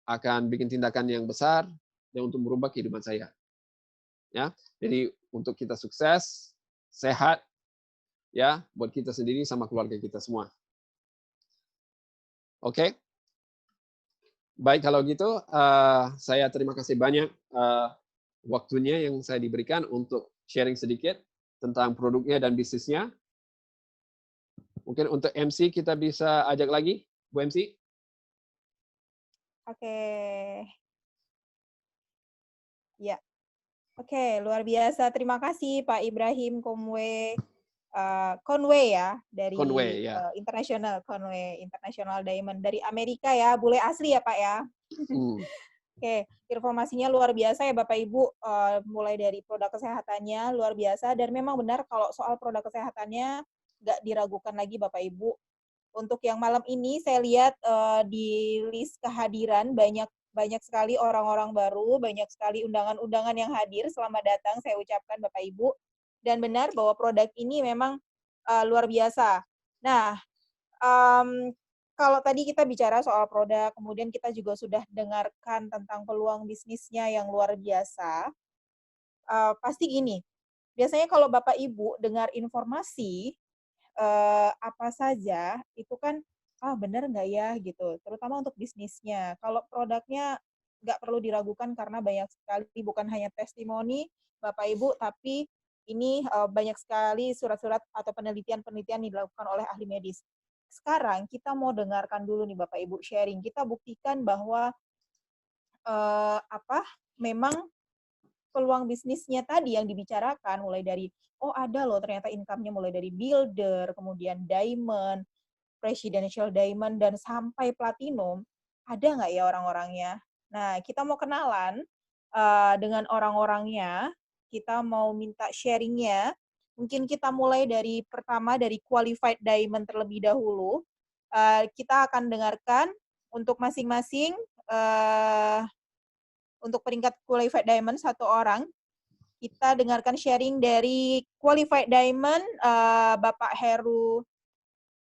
akan bikin tindakan yang besar, dan untuk merubah kehidupan saya. Ya, jadi untuk kita sukses, sehat, ya, buat kita sendiri sama keluarga kita semua. Oke? Baik, kalau gitu, saya terima kasih banyak waktunya yang saya diberikan untuk sharing sedikit tentang produknya dan bisnisnya. Mungkin untuk MC kita bisa ajak lagi, Bu MC. Oke. Ya. Oke, luar biasa. Terima kasih Pak Ibrahim Conway ya, dari Conway, ya. International Diamond dari Amerika ya, bule asli ya Pak ya. Oke, informasinya luar biasa ya Bapak Ibu, mulai dari produk kesehatannya luar biasa, dan memang benar kalau soal produk kesehatannya nggak diragukan lagi Bapak Ibu. Untuk yang malam ini saya lihat di list kehadiran banyak sekali orang-orang baru, banyak sekali undangan-undangan yang hadir. Selamat datang saya ucapkan Bapak Ibu. Dan benar bahwa produk ini memang luar biasa. Nah, kalau tadi kita bicara soal produk, kemudian kita juga sudah dengarkan tentang peluang bisnisnya yang luar biasa. Pasti gini, biasanya kalau Bapak Ibu dengar informasi apa saja, itu kan, benar nggak ya gitu, terutama untuk bisnisnya. Kalau produknya nggak perlu diragukan karena banyak sekali, bukan hanya testimoni Bapak Ibu, tapi ini banyak sekali surat-surat atau penelitian-penelitian yang dilakukan oleh ahli medis. Sekarang kita mau dengarkan dulu nih Bapak Ibu sharing, kita buktikan bahwa memang peluang bisnisnya tadi yang dibicarakan mulai dari, ada loh ternyata income-nya mulai dari builder, kemudian diamond, presidential diamond, dan sampai platinum, ada nggak ya orang-orangnya? Nah, kita mau kenalan dengan orang-orangnya, kita mau minta sharingnya. Mungkin kita mulai dari pertama, dari qualified diamond terlebih dahulu. kita akan dengarkan untuk masing-masing untuk peringkat Qualified Diamond 1 orang. Kita dengarkan sharing dari Qualified Diamond Bapak Heru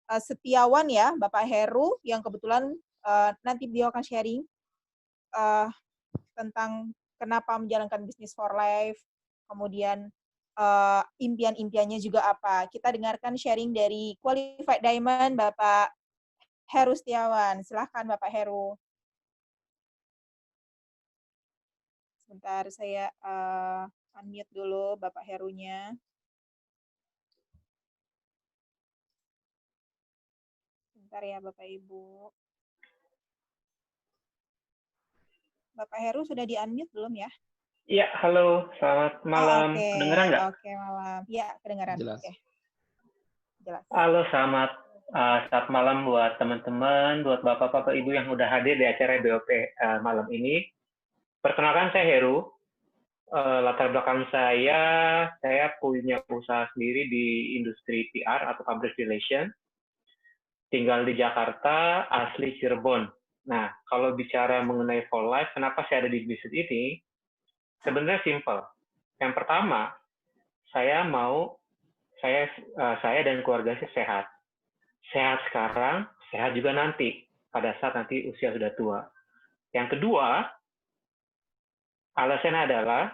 Setiawan ya, Bapak Heru yang kebetulan nanti beliau akan sharing tentang kenapa menjalankan bisnis for life, kemudian impian-impiannya juga apa. Kita dengarkan sharing dari Qualified Diamond Bapak Heru Setiawan. Silahkan Bapak Heru. Sebentar saya unmute dulu Bapak Herunya. Sebentar ya Bapak Ibu. Bapak Heru sudah di-unmute belum ya? Iya, halo, selamat malam. Oke. Kedengeran nggak? Oke, malam. Ya, kedengaran. Jelas. Oke. Jelas. Halo, selamat malam buat teman-teman, buat bapak-bapak ibu yang udah hadir di acara BOP malam ini. Perkenalkan, saya Heru. Latar belakang saya punya usaha sendiri di industri PR atau public relation. Tinggal di Jakarta, asli Cirebon. Nah, kalau bicara mengenai for life, kenapa saya ada di bisnis ini? Sebenarnya simple. Yang pertama, saya dan keluarga saya sehat. Sehat sekarang, sehat juga nanti, pada saat nanti usia sudah tua. Yang kedua, alasannya adalah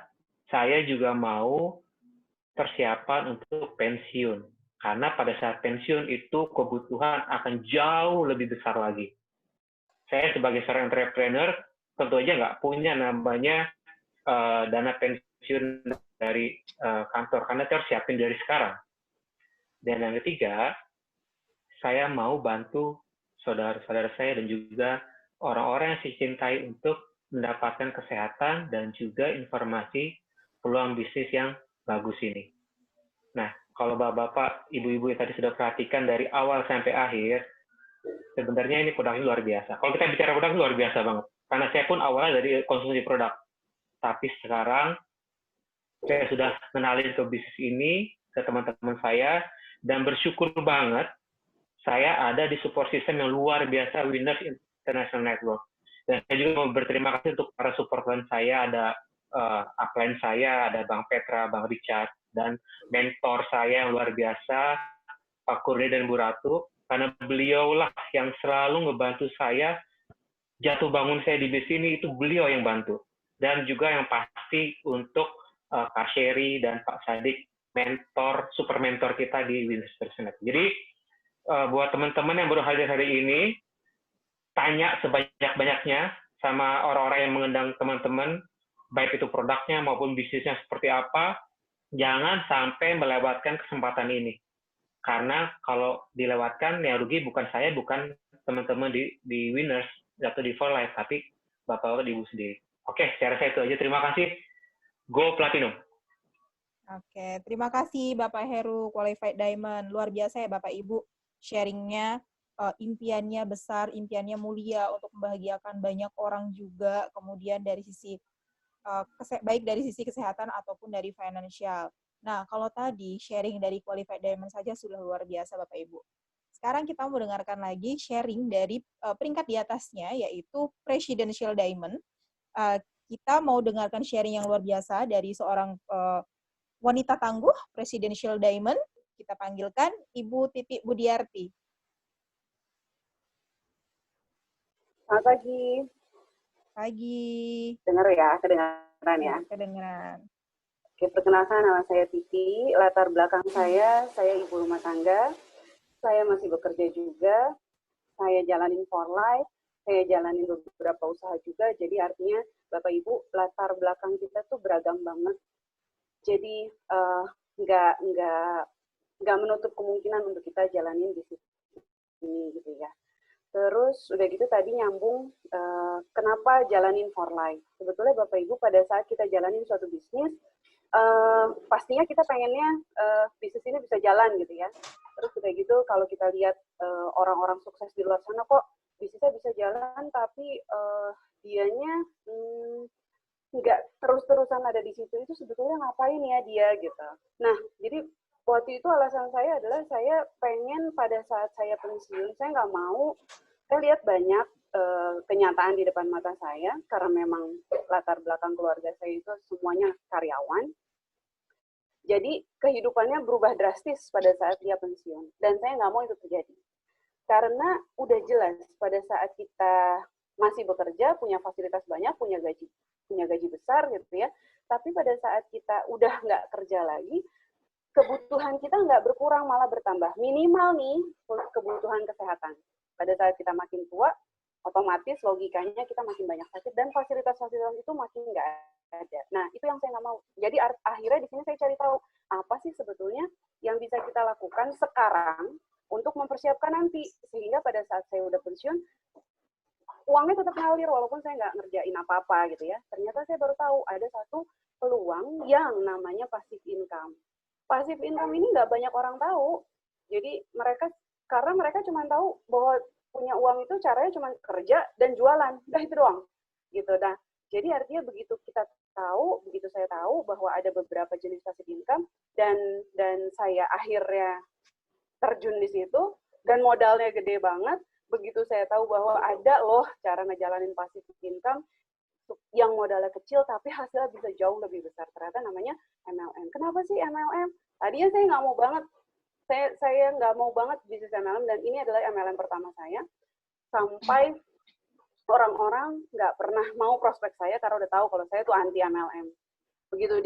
saya juga mau persiapan untuk pensiun. Karena pada saat pensiun itu kebutuhan akan jauh lebih besar lagi. Saya sebagai seorang entrepreneur, tentu aja nggak punya namanya dana pensiun dari kantor, karena saya harus siapin dari sekarang. Dan yang ketiga, saya mau bantu saudara-saudara saya dan juga orang-orang yang saya cintai untuk mendapatkan kesehatan dan juga informasi peluang bisnis yang bagus ini. Nah, kalau bapak-bapak, ibu-ibu yang tadi sudah perhatikan dari awal sampai akhir, sebenarnya ini produknya luar biasa. Kalau kita bicara produk, luar biasa banget. Karena saya pun awalnya dari konsumsi produk. Tapi sekarang, saya sudah kenalin ke bisnis ini, ke teman-teman saya, dan bersyukur banget, saya ada di support system yang luar biasa, Winners International Network. Dan saya juga mau berterima kasih untuk para supportan saya, ada upline saya, ada Bang Petra, Bang Richard, dan mentor saya yang luar biasa, Pak Kurnia dan Bu Ratu, karena beliaulah yang selalu ngebantu saya, jatuh bangun saya di bisnis ini, itu beliau yang bantu. Dan juga yang pasti untuk Kak Sherry dan Pak Sadik, mentor, super mentor kita di Winners International Network. Jadi, buat teman-teman yang baru hadir hari ini, tanya sebanyak-banyaknya sama orang-orang yang mengundang teman-teman, baik itu produknya maupun bisnisnya seperti apa, jangan sampai melewatkan kesempatan ini. Karena kalau dilewatkan, yang rugi bukan saya, bukan teman-teman di Winners atau di For Life, tapi bapak-bapak ibu sendiri. Oke, saya rasa itu aja. Terima kasih. Go Platinum. Oke, terima kasih Bapak Heru, Qualified Diamond. Luar biasa ya Bapak Ibu, sharingnya, impiannya besar, impiannya mulia untuk membahagiakan banyak orang juga, kemudian dari sisi baik dari sisi kesehatan ataupun dari financial. Nah, kalau tadi sharing dari Qualified Diamond saja sudah luar biasa Bapak Ibu. Sekarang kita mau dengarkan lagi sharing dari peringkat di atasnya, yaitu Presidential Diamond. Kita mau dengarkan sharing yang luar biasa dari seorang wanita tangguh, Presidential Diamond. Kita panggilkan Ibu Titi Budiarti. Selamat pagi. Pagi. Dengar ya, kedengaran ya? Kedengaran. Oke, perkenalkan nama saya Titi. Latar belakang saya ibu rumah tangga. Saya masih bekerja juga. Saya jalanin for life. Saya jalanin beberapa usaha juga. Jadi artinya Bapak Ibu, latar belakang kita tuh beragam banget. Jadi nggak menutup kemungkinan untuk kita jalanin bisnis ini gitu ya. Terus udah gitu tadi nyambung kenapa jalanin for life. Sebetulnya Bapak Ibu pada saat kita jalanin suatu bisnis, pastinya kita pengennya bisnis ini bisa jalan gitu ya. Terus udah gitu kalau kita lihat orang-orang sukses di luar sana kok bisnisnya bisa jalan tapi dianya nggak terus-terusan ada di situ, itu sebetulnya ngapain ya dia gitu. Nah jadi waktu itu alasan saya adalah saya pengen pada saat saya pensiun, saya nggak mau, saya lihat banyak kenyataan di depan mata saya, karena memang latar belakang keluarga saya itu semuanya karyawan. Jadi kehidupannya berubah drastis pada saat dia pensiun. Dan saya nggak mau itu terjadi. Karena udah jelas pada saat kita masih bekerja, punya fasilitas banyak, punya gaji besar gitu ya. Tapi pada saat kita udah nggak kerja lagi, kebutuhan kita nggak berkurang, malah bertambah. Minimal nih, kebutuhan kesehatan. Pada saat kita makin tua, otomatis logikanya kita makin banyak sakit, dan fasilitas-fasilitas itu makin nggak ada. Nah, itu yang saya nggak mau. Jadi akhirnya di sini saya cari tahu, apa sih sebetulnya yang bisa kita lakukan sekarang untuk mempersiapkan nanti. Sehingga pada saat saya udah pensiun, uangnya tetap ngalir walaupun saya nggak ngerjain apa-apa gitu ya. Ternyata saya baru tahu ada satu peluang yang namanya passive income. Passive income ini nggak banyak orang tahu. Jadi karena mereka cuma tahu bahwa punya uang itu caranya cuma kerja dan jualan. Udah itu doang. Gitu. Nah, jadi artinya begitu saya tahu bahwa ada beberapa jenis passive income, dan saya akhirnya terjun di situ, dan modalnya gede banget. Begitu saya tahu bahwa ada loh cara ngejalanin passive income yang modalnya kecil tapi hasilnya bisa jauh lebih besar. Ternyata namanya MLM. Kenapa sih MLM? Tadinya saya nggak mau banget. Saya nggak mau banget bisnis MLM, dan ini adalah MLM pertama saya. Sampai orang-orang nggak pernah mau prospek saya karena udah tahu kalau saya tuh anti MLM. Begitu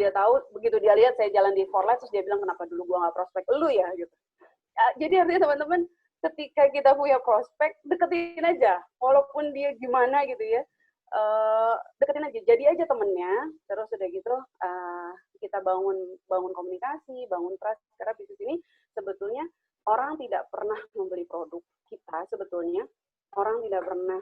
dia lihat saya jalan di For Life, terus dia bilang, kenapa dulu gua nggak prospek lu ya? Gitu. Jadi artinya teman-teman, ketika kita punya prospek, deketin aja. Walaupun dia gimana gitu ya, deketin aja. Jadi aja temennya, terus udah gitu, kita bangun komunikasi, bangun trust. Karena bisnis ini sebetulnya orang tidak pernah membeli produk kita sebetulnya. Orang tidak pernah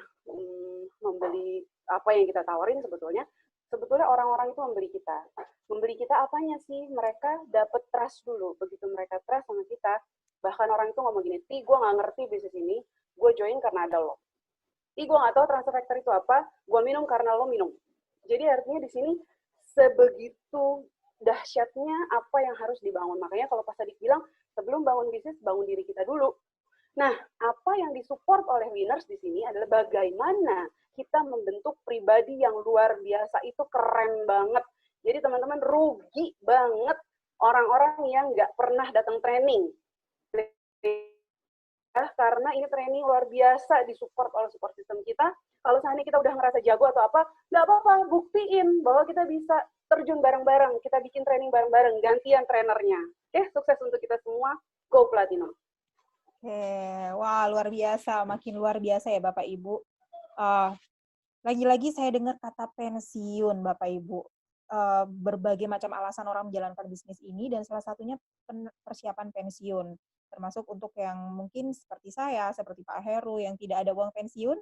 membeli apa yang kita tawarin sebetulnya. Sebetulnya orang-orang itu membeli kita. Membeli kita apanya sih? Mereka dapat trust dulu. Begitu mereka trust sama kita, bahkan orang itu ngomong gini, gue nggak ngerti bisnis ini, gue join karena ada lo. Gue nggak tahu transfer factor itu apa, gue minum karena lo minum. Jadi artinya di sini sebegitu dahsyatnya apa yang harus dibangun. Makanya kalau pas tadi bilang, sebelum bangun bisnis, bangun diri kita dulu. Nah, apa yang disupport oleh Winners di sini adalah bagaimana kita membentuk pribadi yang luar biasa. Itu keren banget. Jadi teman-teman, rugi banget orang-orang yang nggak pernah datang training. Karena ini training luar biasa disupport oleh support system kita. Kalau seandainya kita udah ngerasa jago atau apa, nggak apa-apa, buktiin bahwa kita bisa terjun bareng-bareng. Kita bikin training bareng-bareng, gantian trainernya. Oke, sukses untuk kita semua. Go Platinum. Wah, luar biasa, makin luar biasa ya Bapak Ibu. Lagi-lagi saya dengar kata pensiun Bapak Ibu. Berbagai macam alasan orang menjalankan bisnis ini, dan salah satunya persiapan pensiun. Termasuk untuk yang mungkin seperti saya, seperti Pak Heru, yang tidak ada uang pensiun,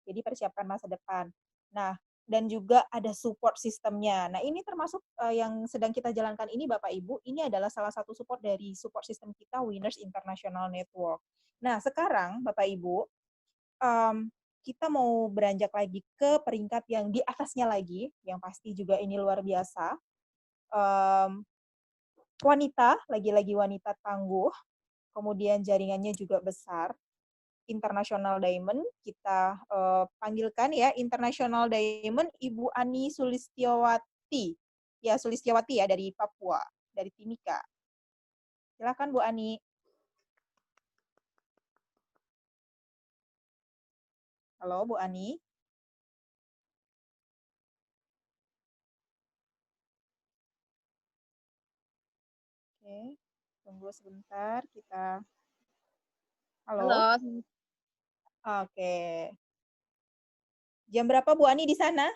jadi persiapkan masa depan. Nah, dan juga ada support sistemnya. Nah, ini termasuk yang sedang kita jalankan ini, Bapak Ibu, ini adalah salah satu support dari support system kita, Winners International Network. Nah, sekarang, Bapak Ibu, kita mau beranjak lagi ke peringkat yang di atasnya lagi, yang pasti juga ini luar biasa. Wanita, lagi-lagi wanita tangguh, kemudian jaringannya juga besar. International Diamond, kita panggilkan ya, International Diamond, Ibu Ani Sulistiawati. Ya, Sulistiawati ya, dari Papua, dari Timika. Silakan Bu Ani. Halo Bu Ani. Oke, tunggu sebentar, kita... Halo. Oke. Jam berapa Bu Ani di sana?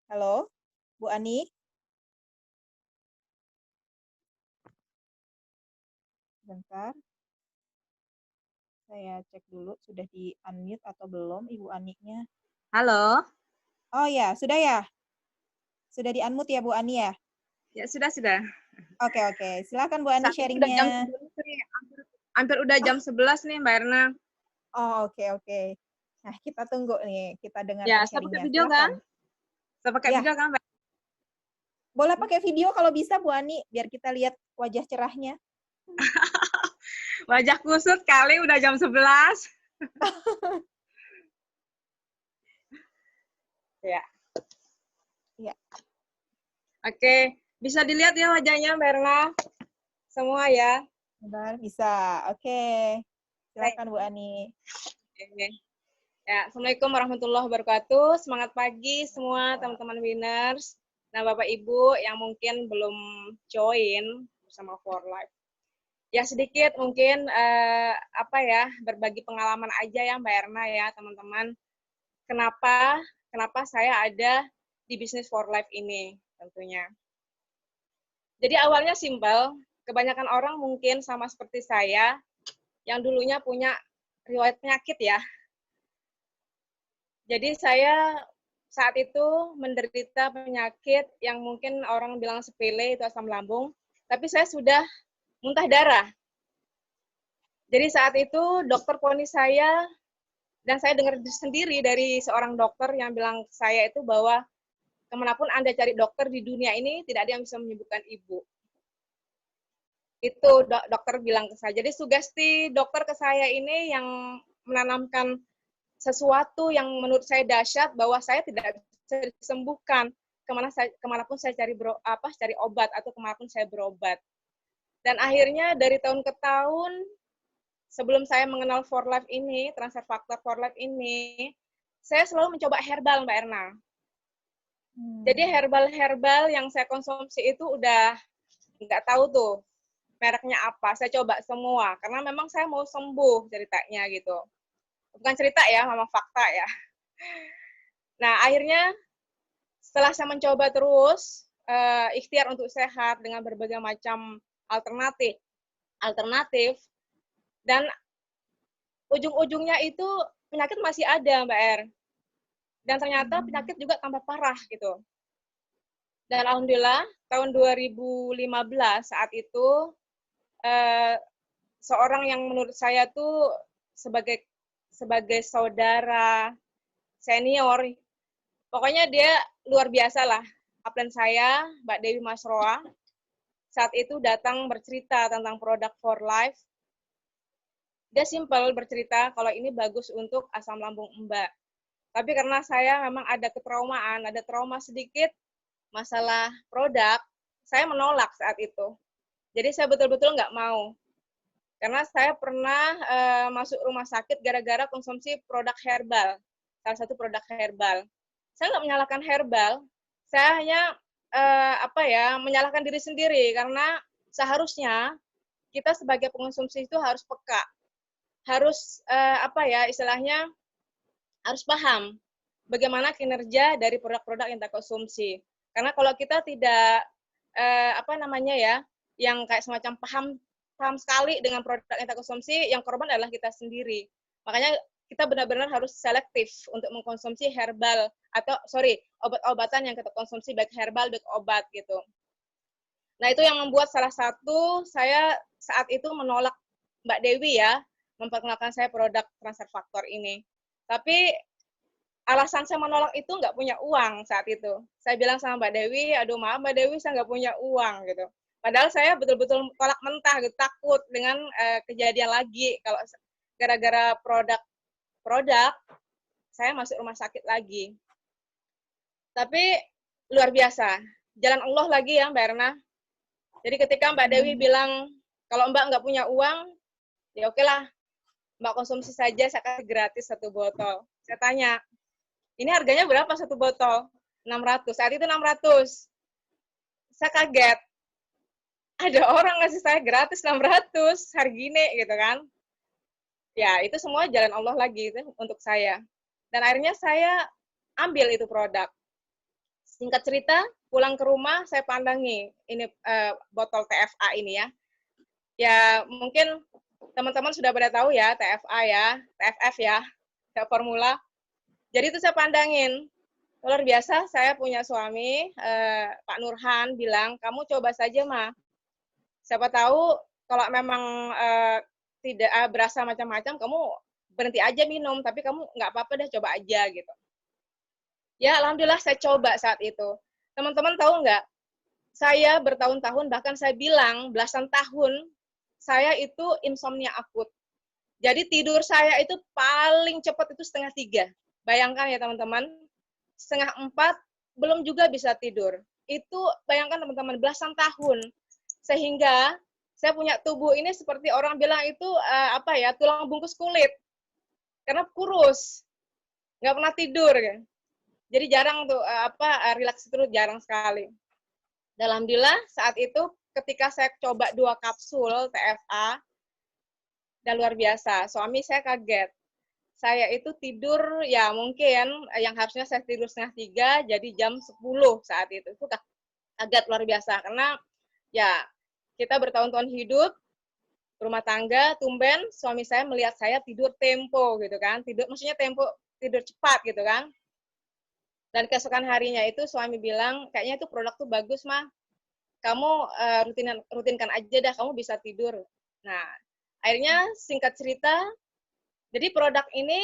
Halo, Bu Ani? Bentar. Saya cek dulu, sudah di-unmute atau belum Ibu Ani-nya. Halo. Oh ya, sudah ya? Sudah di-unmute ya Bu Ani ya? Ya, sudah. Oke. Silakan Bu Ani sharing-nya. Hampir udah jam 11 nih, Mbak Erna. Oh, oke. Nah, kita tunggu nih, kita dengarkan ya, sharing-nya. Pakai video kan? Saya pakai video kan, Mbak? Boleh pakai video kalau bisa, Bu Ani, biar kita lihat wajah cerahnya. Wajah kusut kali udah jam 11. Ya. Ya. Oke, bisa dilihat ya wajahnya, Mbak Erna? Semua ya. Benar, bisa. Oke. Silakan Bu Ani. Oke. Ya, Assalamualaikum warahmatullahi wabarakatuh. Semangat pagi semua teman-teman winners. Nah, Bapak Ibu yang mungkin belum join bersama For Life. Ya sedikit mungkin berbagi pengalaman aja ya Mbak Erna ya teman-teman. Kenapa saya ada di bisnis For Life ini tentunya. Jadi awalnya simpel, kebanyakan orang mungkin sama seperti saya yang dulunya punya riwayat penyakit ya. Jadi saya saat itu menderita penyakit yang mungkin orang bilang sepele, itu asam lambung, tapi saya sudah muntah darah. Jadi saat itu dokter vonis saya, dan saya dengar sendiri dari seorang dokter yang bilang ke saya itu bahwa kemanapun Anda cari dokter di dunia ini, tidak ada yang bisa menyembuhkan ibu. Itu dokter bilang ke saya. Jadi sugesti dokter ke saya ini yang menanamkan sesuatu yang menurut saya dahsyat bahwa saya tidak bisa disembuhkan kemanapun saya cari obat atau kemanapun saya berobat. Dan akhirnya dari tahun ke tahun sebelum saya mengenal For Life ini, transfer faktor For Life ini, saya selalu mencoba herbal, Mbak Erna. Jadi herbal yang saya konsumsi itu udah nggak tahu tuh mereknya apa. Saya coba semua karena memang saya mau sembuh ceritanya gitu. Bukan cerita ya, memang fakta ya. Nah, akhirnya setelah saya mencoba terus ikhtiar untuk sehat dengan berbagai macam alternatif, dan ujung-ujungnya itu penyakit masih ada, Mbak Er. Dan ternyata penyakit juga tambah parah gitu. Dan alhamdulillah tahun 2015 saat itu seorang yang menurut saya tuh sebagai saudara senior, pokoknya dia luar biasa lah. Upline saya, Mbak Dewi Masroa, saat itu datang bercerita tentang produk For Life. Dia simpel bercerita kalau ini bagus untuk asam lambung Mbak. Tapi karena saya memang ada trauma sedikit masalah produk, saya menolak saat itu. Jadi saya betul-betul nggak mau. Karena saya pernah masuk rumah sakit gara-gara konsumsi produk herbal, salah satu produk herbal. Saya nggak menyalahkan herbal, saya hanya menyalahkan diri sendiri karena seharusnya kita sebagai pengonsumsi itu harus peka, harus istilahnya harus paham bagaimana kinerja dari produk-produk yang kita konsumsi. Karena kalau kita tidak yang kayak semacam paham sekali dengan produk yang kita konsumsi, yang korban adalah kita sendiri. Makanya kita benar-benar harus selektif untuk mengkonsumsi obat-obatan yang kita konsumsi, baik herbal, baik obat gitu. Nah, itu yang membuat salah satu saya saat itu menolak Mbak Dewi ya, memperkenalkan saya produk transfer faktor ini. Tapi alasan saya menolak itu nggak punya uang saat itu. Saya bilang sama Mbak Dewi, aduh maaf Mbak Dewi, saya nggak punya uang gitu. Padahal saya betul-betul tolak mentah, gitu, takut dengan kejadian lagi kalau gara-gara produk saya masuk rumah sakit lagi. Tapi luar biasa, jalan Allah lagi ya Mbak Erna. Jadi ketika Mbak Dewi bilang kalau Mbak nggak punya uang, ya oke lah, Mbak konsumsi saja, saya kasih gratis 1 botol. Saya tanya, ini harganya berapa 1 botol? 600. Saat itu 600. Saya kaget. Ada orang ngasih saya gratis 600, hargine gitu kan. Ya, itu semua jalan Allah lagi itu untuk saya. Dan akhirnya saya ambil itu produk. Singkat cerita, pulang ke rumah saya pandangi ini botol TFA ini ya. Ya, mungkin teman-teman sudah pada tahu ya TFA ya, TFF ya, formula. Jadi itu saya pandangin. Luar biasa, saya punya suami, Pak Nurhan, bilang, kamu coba saja, Ma. Siapa tahu kalau memang tidak berasa macam-macam, kamu berhenti aja minum, tapi kamu nggak apa-apa deh, coba aja gitu. Ya, alhamdulillah saya coba saat itu. Teman-teman tahu nggak? saya bertahun-tahun, bahkan saya bilang belasan tahun, saya itu insomnia akut. Jadi tidur saya itu paling cepat itu 2:30. Bayangkan ya teman-teman, 3:30 belum juga bisa tidur. Itu bayangkan teman-teman, belasan tahun. Sehingga saya punya tubuh ini seperti orang bilang itu tulang bungkus kulit. Karena kurus. Nggak pernah tidur kan. Jadi jarang tuh relaks terus, jarang sekali. Dan alhamdulillah saat itu ketika saya coba 2 kapsul TFA, dan luar biasa, suami saya kaget. Saya itu tidur ya mungkin yang harusnya saya tidur 2:30 jadi jam 10 saat itu. Itu kaget luar biasa karena ya kita bertahun-tahun hidup rumah tangga, tumben suami saya melihat saya tidur tempo gitu kan. Maksudnya tempo tidur cepat gitu kan. Dan keesokan harinya itu suami bilang, kayaknya itu produk tuh bagus, Mah. Kamu rutinkan aja dah, kamu bisa tidur. Nah, akhirnya singkat cerita, jadi produk ini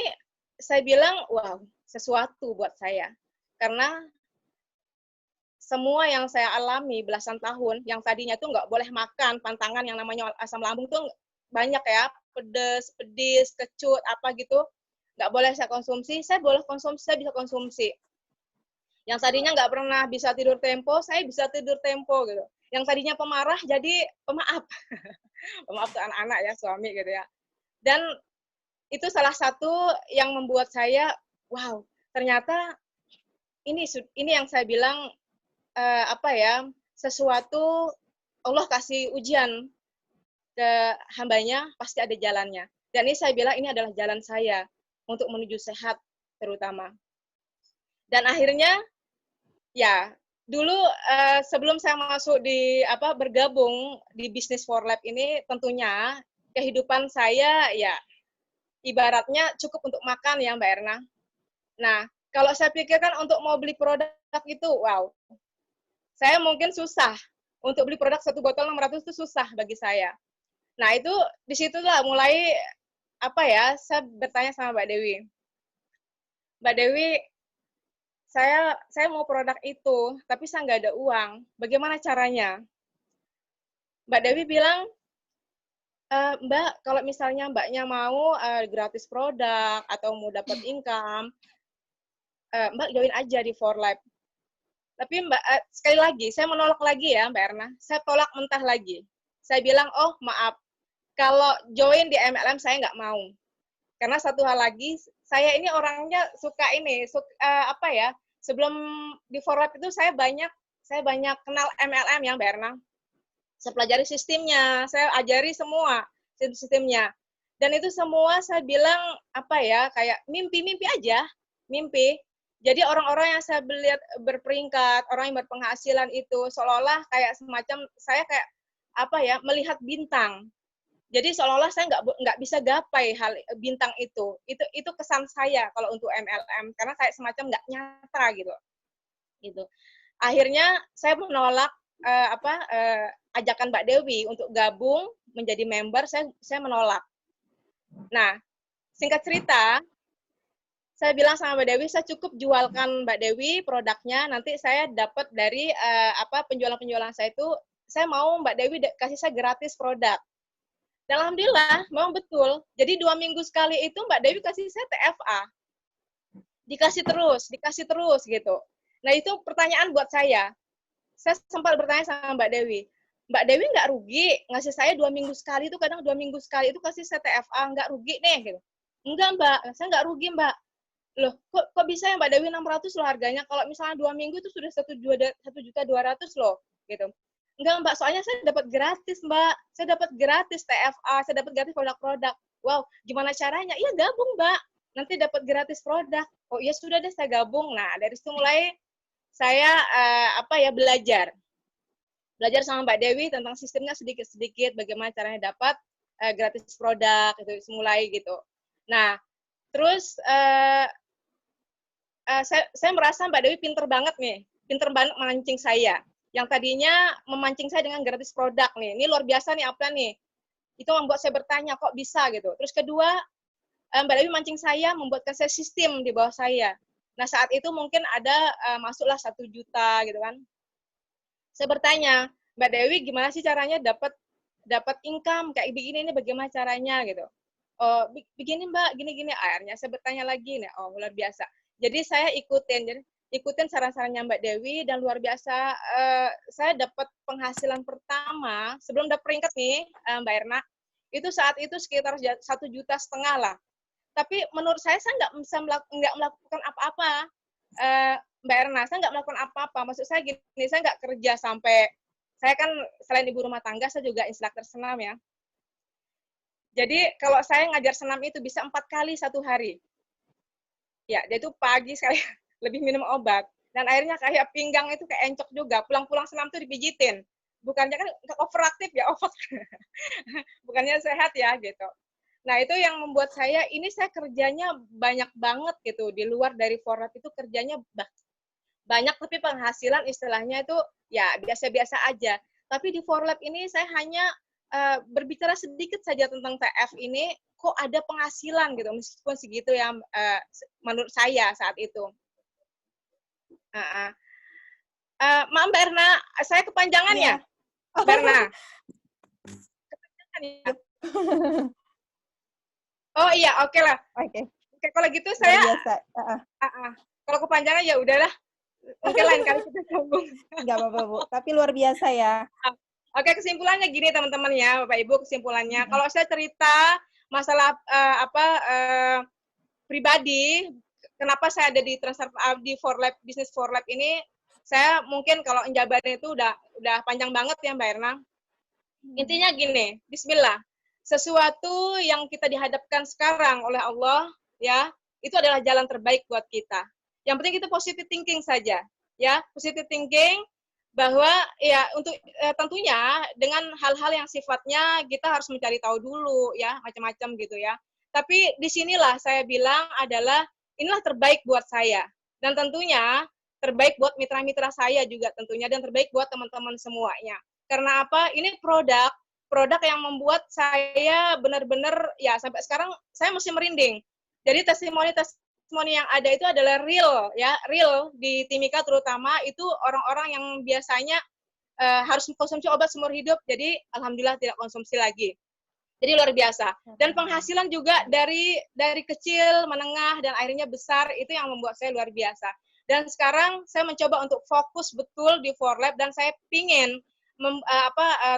saya bilang, wow, sesuatu buat saya. Karena semua yang saya alami belasan tahun, yang tadinya tuh nggak boleh makan, pantangan yang namanya asam lambung tuh banyak ya, pedes, pedis, kecut, apa gitu, nggak boleh saya konsumsi, saya boleh konsumsi, saya bisa konsumsi. Yang tadinya nggak pernah bisa tidur tempo, saya bisa tidur tempo gitu. Yang tadinya pemarah jadi pemaaf. Pemaaf ke anak-anak ya, suami gitu ya. Dan itu salah satu yang membuat saya, wow, ternyata ini yang saya bilang sesuatu Allah kasih ujian ke hambanya, pasti ada jalannya. Dan ini saya bilang ini adalah jalan saya untuk menuju sehat terutama. Dan akhirnya ya, dulu sebelum saya masuk di bergabung di Business for Life ini, tentunya kehidupan saya ya ibaratnya cukup untuk makan ya Mbak Erna. Nah, kalau saya pikirkan untuk mau beli produk itu, wow, saya mungkin susah. Untuk beli produk 1 botol 600 itu susah bagi saya. Nah, itu disitulah mulai saya bertanya sama Mbak Dewi. Mbak Dewi, saya mau produk itu, tapi saya nggak ada uang. Bagaimana caranya? Mbak Dewi bilang, Mbak, kalau misalnya Mbaknya mau gratis produk atau mau dapat income, Mbak join aja di For Life. Tapi Mbak, sekali lagi, saya menolak lagi ya Mbak Erna. Saya tolak mentah lagi. Saya bilang, oh maaf, kalau join di MLM saya nggak mau. Karena satu hal lagi, saya ini orangnya suka sebelum di For Life itu saya banyak kenal MLM ya Mbak Erna. Saya pelajari sistemnya, saya ajari semua sistemnya. Dan itu semua saya bilang kayak mimpi-mimpi aja, mimpi. Jadi orang-orang yang saya lihat berperingkat, orang yang berpenghasilan itu seolah-olah kayak semacam saya kayak melihat bintang. Jadi seolah-olah saya nggak bisa gapai hal bintang itu. Itu kesan saya kalau untuk MLM karena kayak semacam nggak nyata gitu. Akhirnya saya menolak ajakan Mbak Dewi untuk gabung menjadi member. Saya menolak. Nah, singkat cerita, saya bilang sama Mbak Dewi, saya cukup jualkan Mbak Dewi produknya. Nanti saya dapat dari penjualan-penjualan saya itu, saya mau Mbak Dewi kasih saya gratis produk. Dan alhamdulillah, memang betul. Jadi 2 minggu sekali itu Mbak Dewi kasih saya TFA. Dikasih terus gitu. Nah itu pertanyaan buat saya. Saya sempat bertanya sama Mbak Dewi. Mbak Dewi nggak rugi ngasih saya 2 minggu sekali itu, kadang 2 minggu sekali itu kasih saya TFA, nggak rugi nih gitu. Enggak Mbak, saya nggak rugi Mbak. Loh, kok bisa ya Mbak Dewi 600 loh harganya, kalau misalnya 2 minggu itu sudah 1.200.000 loh gitu. Enggak Mbak, soalnya saya dapat gratis Mbak, saya dapat gratis TFA, saya dapat gratis produk-produk. Wow, gimana caranya? Iya gabung Mbak, nanti dapat gratis produk. Oh iya sudah deh saya gabung. Nah dari situ mulai saya belajar sama Mbak Dewi tentang sistemnya sedikit-sedikit, bagaimana caranya dapat gratis produk itu mulai gitu. Nah terus saya merasa Mbak Dewi pinter banget memancing saya. Yang tadinya memancing saya dengan gratis produk nih. Ini luar biasa nih apa nih. Itu membuat saya bertanya kok bisa gitu. Terus kedua, Mbak Dewi mancing saya, membuatkan saya sistem di bawah saya. Nah saat itu mungkin ada masuklah 1 juta gitu kan. Saya bertanya, Mbak Dewi gimana sih caranya dapat income kayak begini ini bagaimana caranya gitu. Oh, begini Mbak, gini-gini. Akhirnya saya bertanya lagi nih, oh luar biasa. Jadi saya ikutin saran-sarannya Mbak Dewi dan luar biasa. Saya dapat penghasilan pertama sebelum dapat peringkat nih, Mbak Erna. Itu saat itu sekitar 1,5 juta lah. Tapi menurut saya nggak melakukan apa-apa, Mbak Erna. Saya nggak melakukan apa-apa. Maksud saya gini, saya nggak kerja sampai, saya kan selain ibu rumah tangga, saya juga instruktur senam ya. Jadi kalau saya ngajar senam itu bisa 4 kali 1 hari. Ya, dia itu pagi sekali lebih minum obat. Dan akhirnya kayak pinggang itu kayak encok juga. Pulang-pulang senam tuh dipijitin. Bukannya kan overaktif ya, bukannya sehat ya gitu. Nah, itu yang membuat saya kerjanya banyak banget gitu. Di luar dari forlab itu kerjanya banyak, tapi penghasilan istilahnya itu ya biasa-biasa aja. Tapi di forlab ini saya hanya berbicara sedikit saja tentang TF ini, kok ada penghasilan gitu, meskipun segitu ya menurut saya saat itu. Maaf Mbak Erna, saya kepanjangan ya? Mbak Erna? Kepanjangan ya? Oh iya, oke lah. Oke, kalau gitu saya kalau kepanjangan ya udahlah. Mungkin lain kali kita sambung. Nggak apa-apa, Bu. Tapi luar biasa ya. Oke, kesimpulannya gini teman-teman ya, Bapak Ibu, kesimpulannya. Kalau saya cerita masalah pribadi, kenapa saya ada di forlab, bisnis forlab ini, saya mungkin kalau jabarannya itu udah panjang banget ya Mbak Erna. Intinya gini, bismillah. Sesuatu yang kita dihadapkan sekarang oleh Allah, ya, itu adalah jalan terbaik buat kita. Yang penting itu positive thinking saja, ya, positive thinking bahwa ya untuk tentunya dengan hal-hal yang sifatnya kita harus mencari tahu dulu, ya, macam-macam gitu ya. Tapi disinilah saya bilang adalah inilah terbaik buat saya dan tentunya terbaik buat mitra-mitra saya juga tentunya dan terbaik buat teman-teman semuanya. Karena apa? Ini produk yang membuat saya benar-benar ya sampai sekarang saya masih merinding. Jadi testimoni yang ada itu adalah real ya, real di Timika terutama itu orang-orang yang biasanya harus konsumsi obat seumur hidup, jadi alhamdulillah tidak konsumsi lagi. Jadi luar biasa. Dan penghasilan juga dari kecil, menengah dan akhirnya besar itu yang membuat saya luar biasa. Dan sekarang saya mencoba untuk fokus betul di forlab dan saya pingin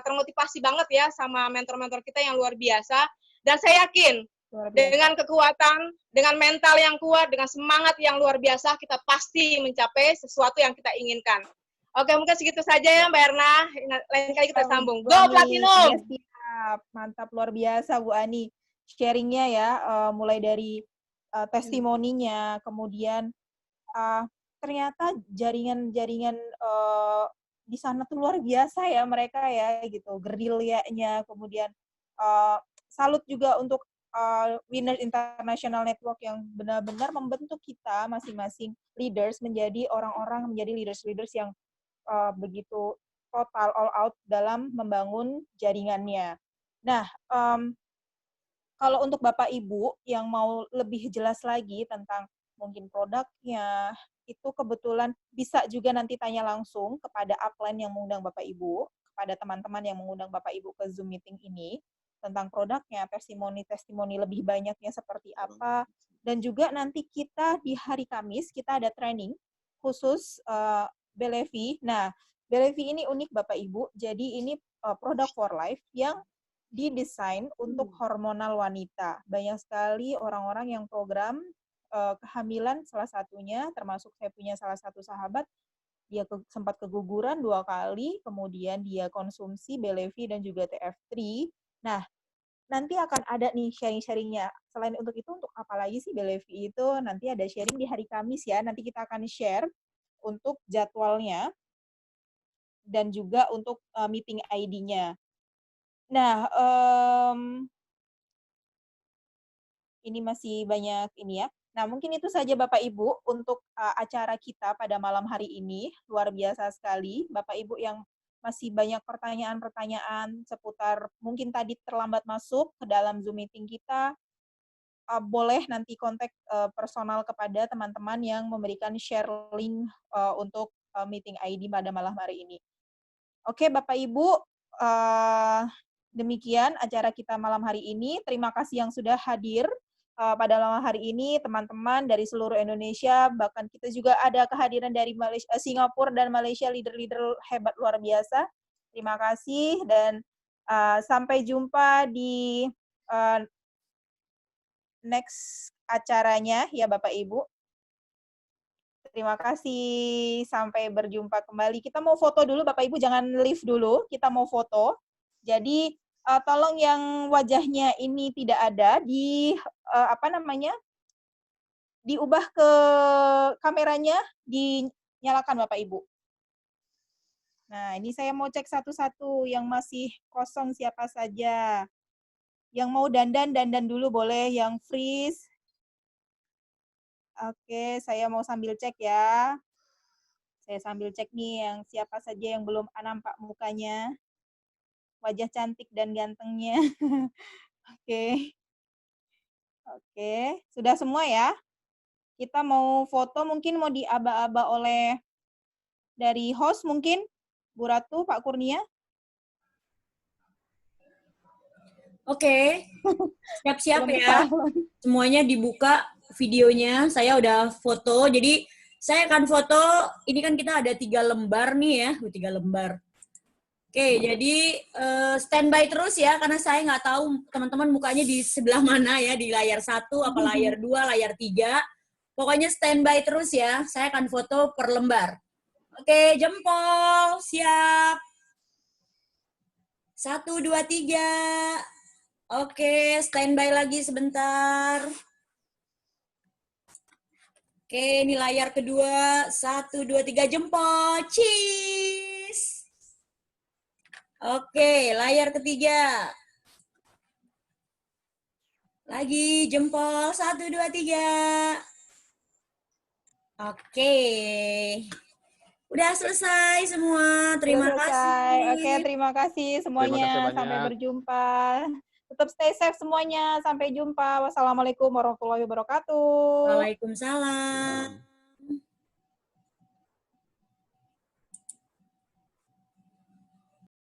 termotivasi banget ya sama mentor-mentor kita yang luar biasa dan saya yakin dengan kekuatan, dengan mental yang kuat, dengan semangat yang luar biasa kita pasti mencapai sesuatu yang kita inginkan. Oke, mungkin segitu saja ya Mbak Erna. Lain kali kita sambung. Go Platinum. Siap, mantap luar biasa Bu Ani. Sharingnya ya, mulai dari testimoninya, kemudian ternyata jaringan-jaringan di sana tuh luar biasa ya mereka ya gitu, gerilyanya, kemudian salut juga untuk Winners International Network yang benar-benar membentuk kita masing-masing leaders menjadi orang-orang, menjadi leaders-leaders yang begitu total all out dalam membangun jaringannya. Nah, kalau untuk Bapak Ibu yang mau lebih jelas lagi tentang mungkin produknya, itu kebetulan bisa juga nanti tanya langsung kepada upline yang mengundang Bapak Ibu, kepada teman-teman yang mengundang Bapak Ibu ke Zoom meeting ini, tentang produknya, testimoni-testimoni lebih banyaknya seperti apa, dan juga nanti kita di hari Kamis, kita ada training khusus Belevi. Nah, Belevi ini unik Bapak Ibu, jadi ini produk for life yang didesain untuk hormonal wanita. Banyak sekali orang-orang yang program kehamilan salah satunya, termasuk saya punya salah satu sahabat, dia sempat keguguran 2 kali, kemudian dia konsumsi Belevi dan juga TF3. Nah, nanti akan ada nih sharing-sharingnya. Selain untuk itu, untuk apa lagi sih Belevi itu? Nanti ada sharing di hari Kamis ya, nanti kita akan share untuk jadwalnya dan juga untuk meeting ID-nya. Nah, ini masih banyak ini ya. Nah, mungkin itu saja Bapak Ibu untuk acara kita pada malam hari ini. Luar biasa sekali. Bapak Ibu yang masih banyak pertanyaan-pertanyaan seputar mungkin tadi terlambat masuk ke dalam Zoom meeting kita, boleh nanti kontak personal kepada teman-teman yang memberikan share link untuk meeting ID pada malam hari ini. Oke, Bapak Ibu, demikian acara kita malam hari ini. Terima kasih yang sudah hadir pada malam hari ini, teman-teman dari seluruh Indonesia. Bahkan kita juga ada kehadiran dari Malaysia, Singapura dan Malaysia, leader-leader hebat luar biasa. Terima kasih dan sampai jumpa di next acaranya ya Bapak Ibu. Terima kasih, sampai berjumpa kembali. Kita mau foto dulu, Bapak Ibu, jangan leave dulu. Kita mau foto. Jadi tolong yang wajahnya ini tidak ada diubah ke kameranya, dinyalakan Bapak Ibu. Nah, ini saya mau cek satu-satu yang masih kosong siapa saja. Yang mau dandan dulu boleh, yang freeze. Oke, saya mau sambil cek ya. Saya sambil cek nih yang siapa saja yang belum nampak mukanya. Wajah cantik dan gantengnya. Oke. Oke, sudah semua ya? Kita mau foto, mungkin mau diaba-aba oleh dari host mungkin, Bu Ratu, Pak Kurnia. Oke, siap-siap ya. Semuanya dibuka videonya, saya udah foto. Jadi saya akan foto, ini kan kita ada 3 lembar nih ya, 3 lembar. Oke, jadi standby terus ya, karena saya nggak tahu teman-teman mukanya di sebelah mana ya, di layar 1, apa layar 2, layar 3. Pokoknya standby terus ya, saya akan foto per lembar. Oke, jempol, siap. 1, 2, 3. Oke, standby lagi sebentar. Oke, ini layar kedua. 1, 2, 3, jempol. Cheese. Oke, layar ketiga. Lagi, jempol. 1, 2, 3. Oke. Udah selesai semua. Terima kasih. Oke, terima kasih semuanya. Sampai berjumpa. Tetap stay safe semuanya. Sampai jumpa. Wassalamualaikum warahmatullahi wabarakatuh. Waalaikumsalam.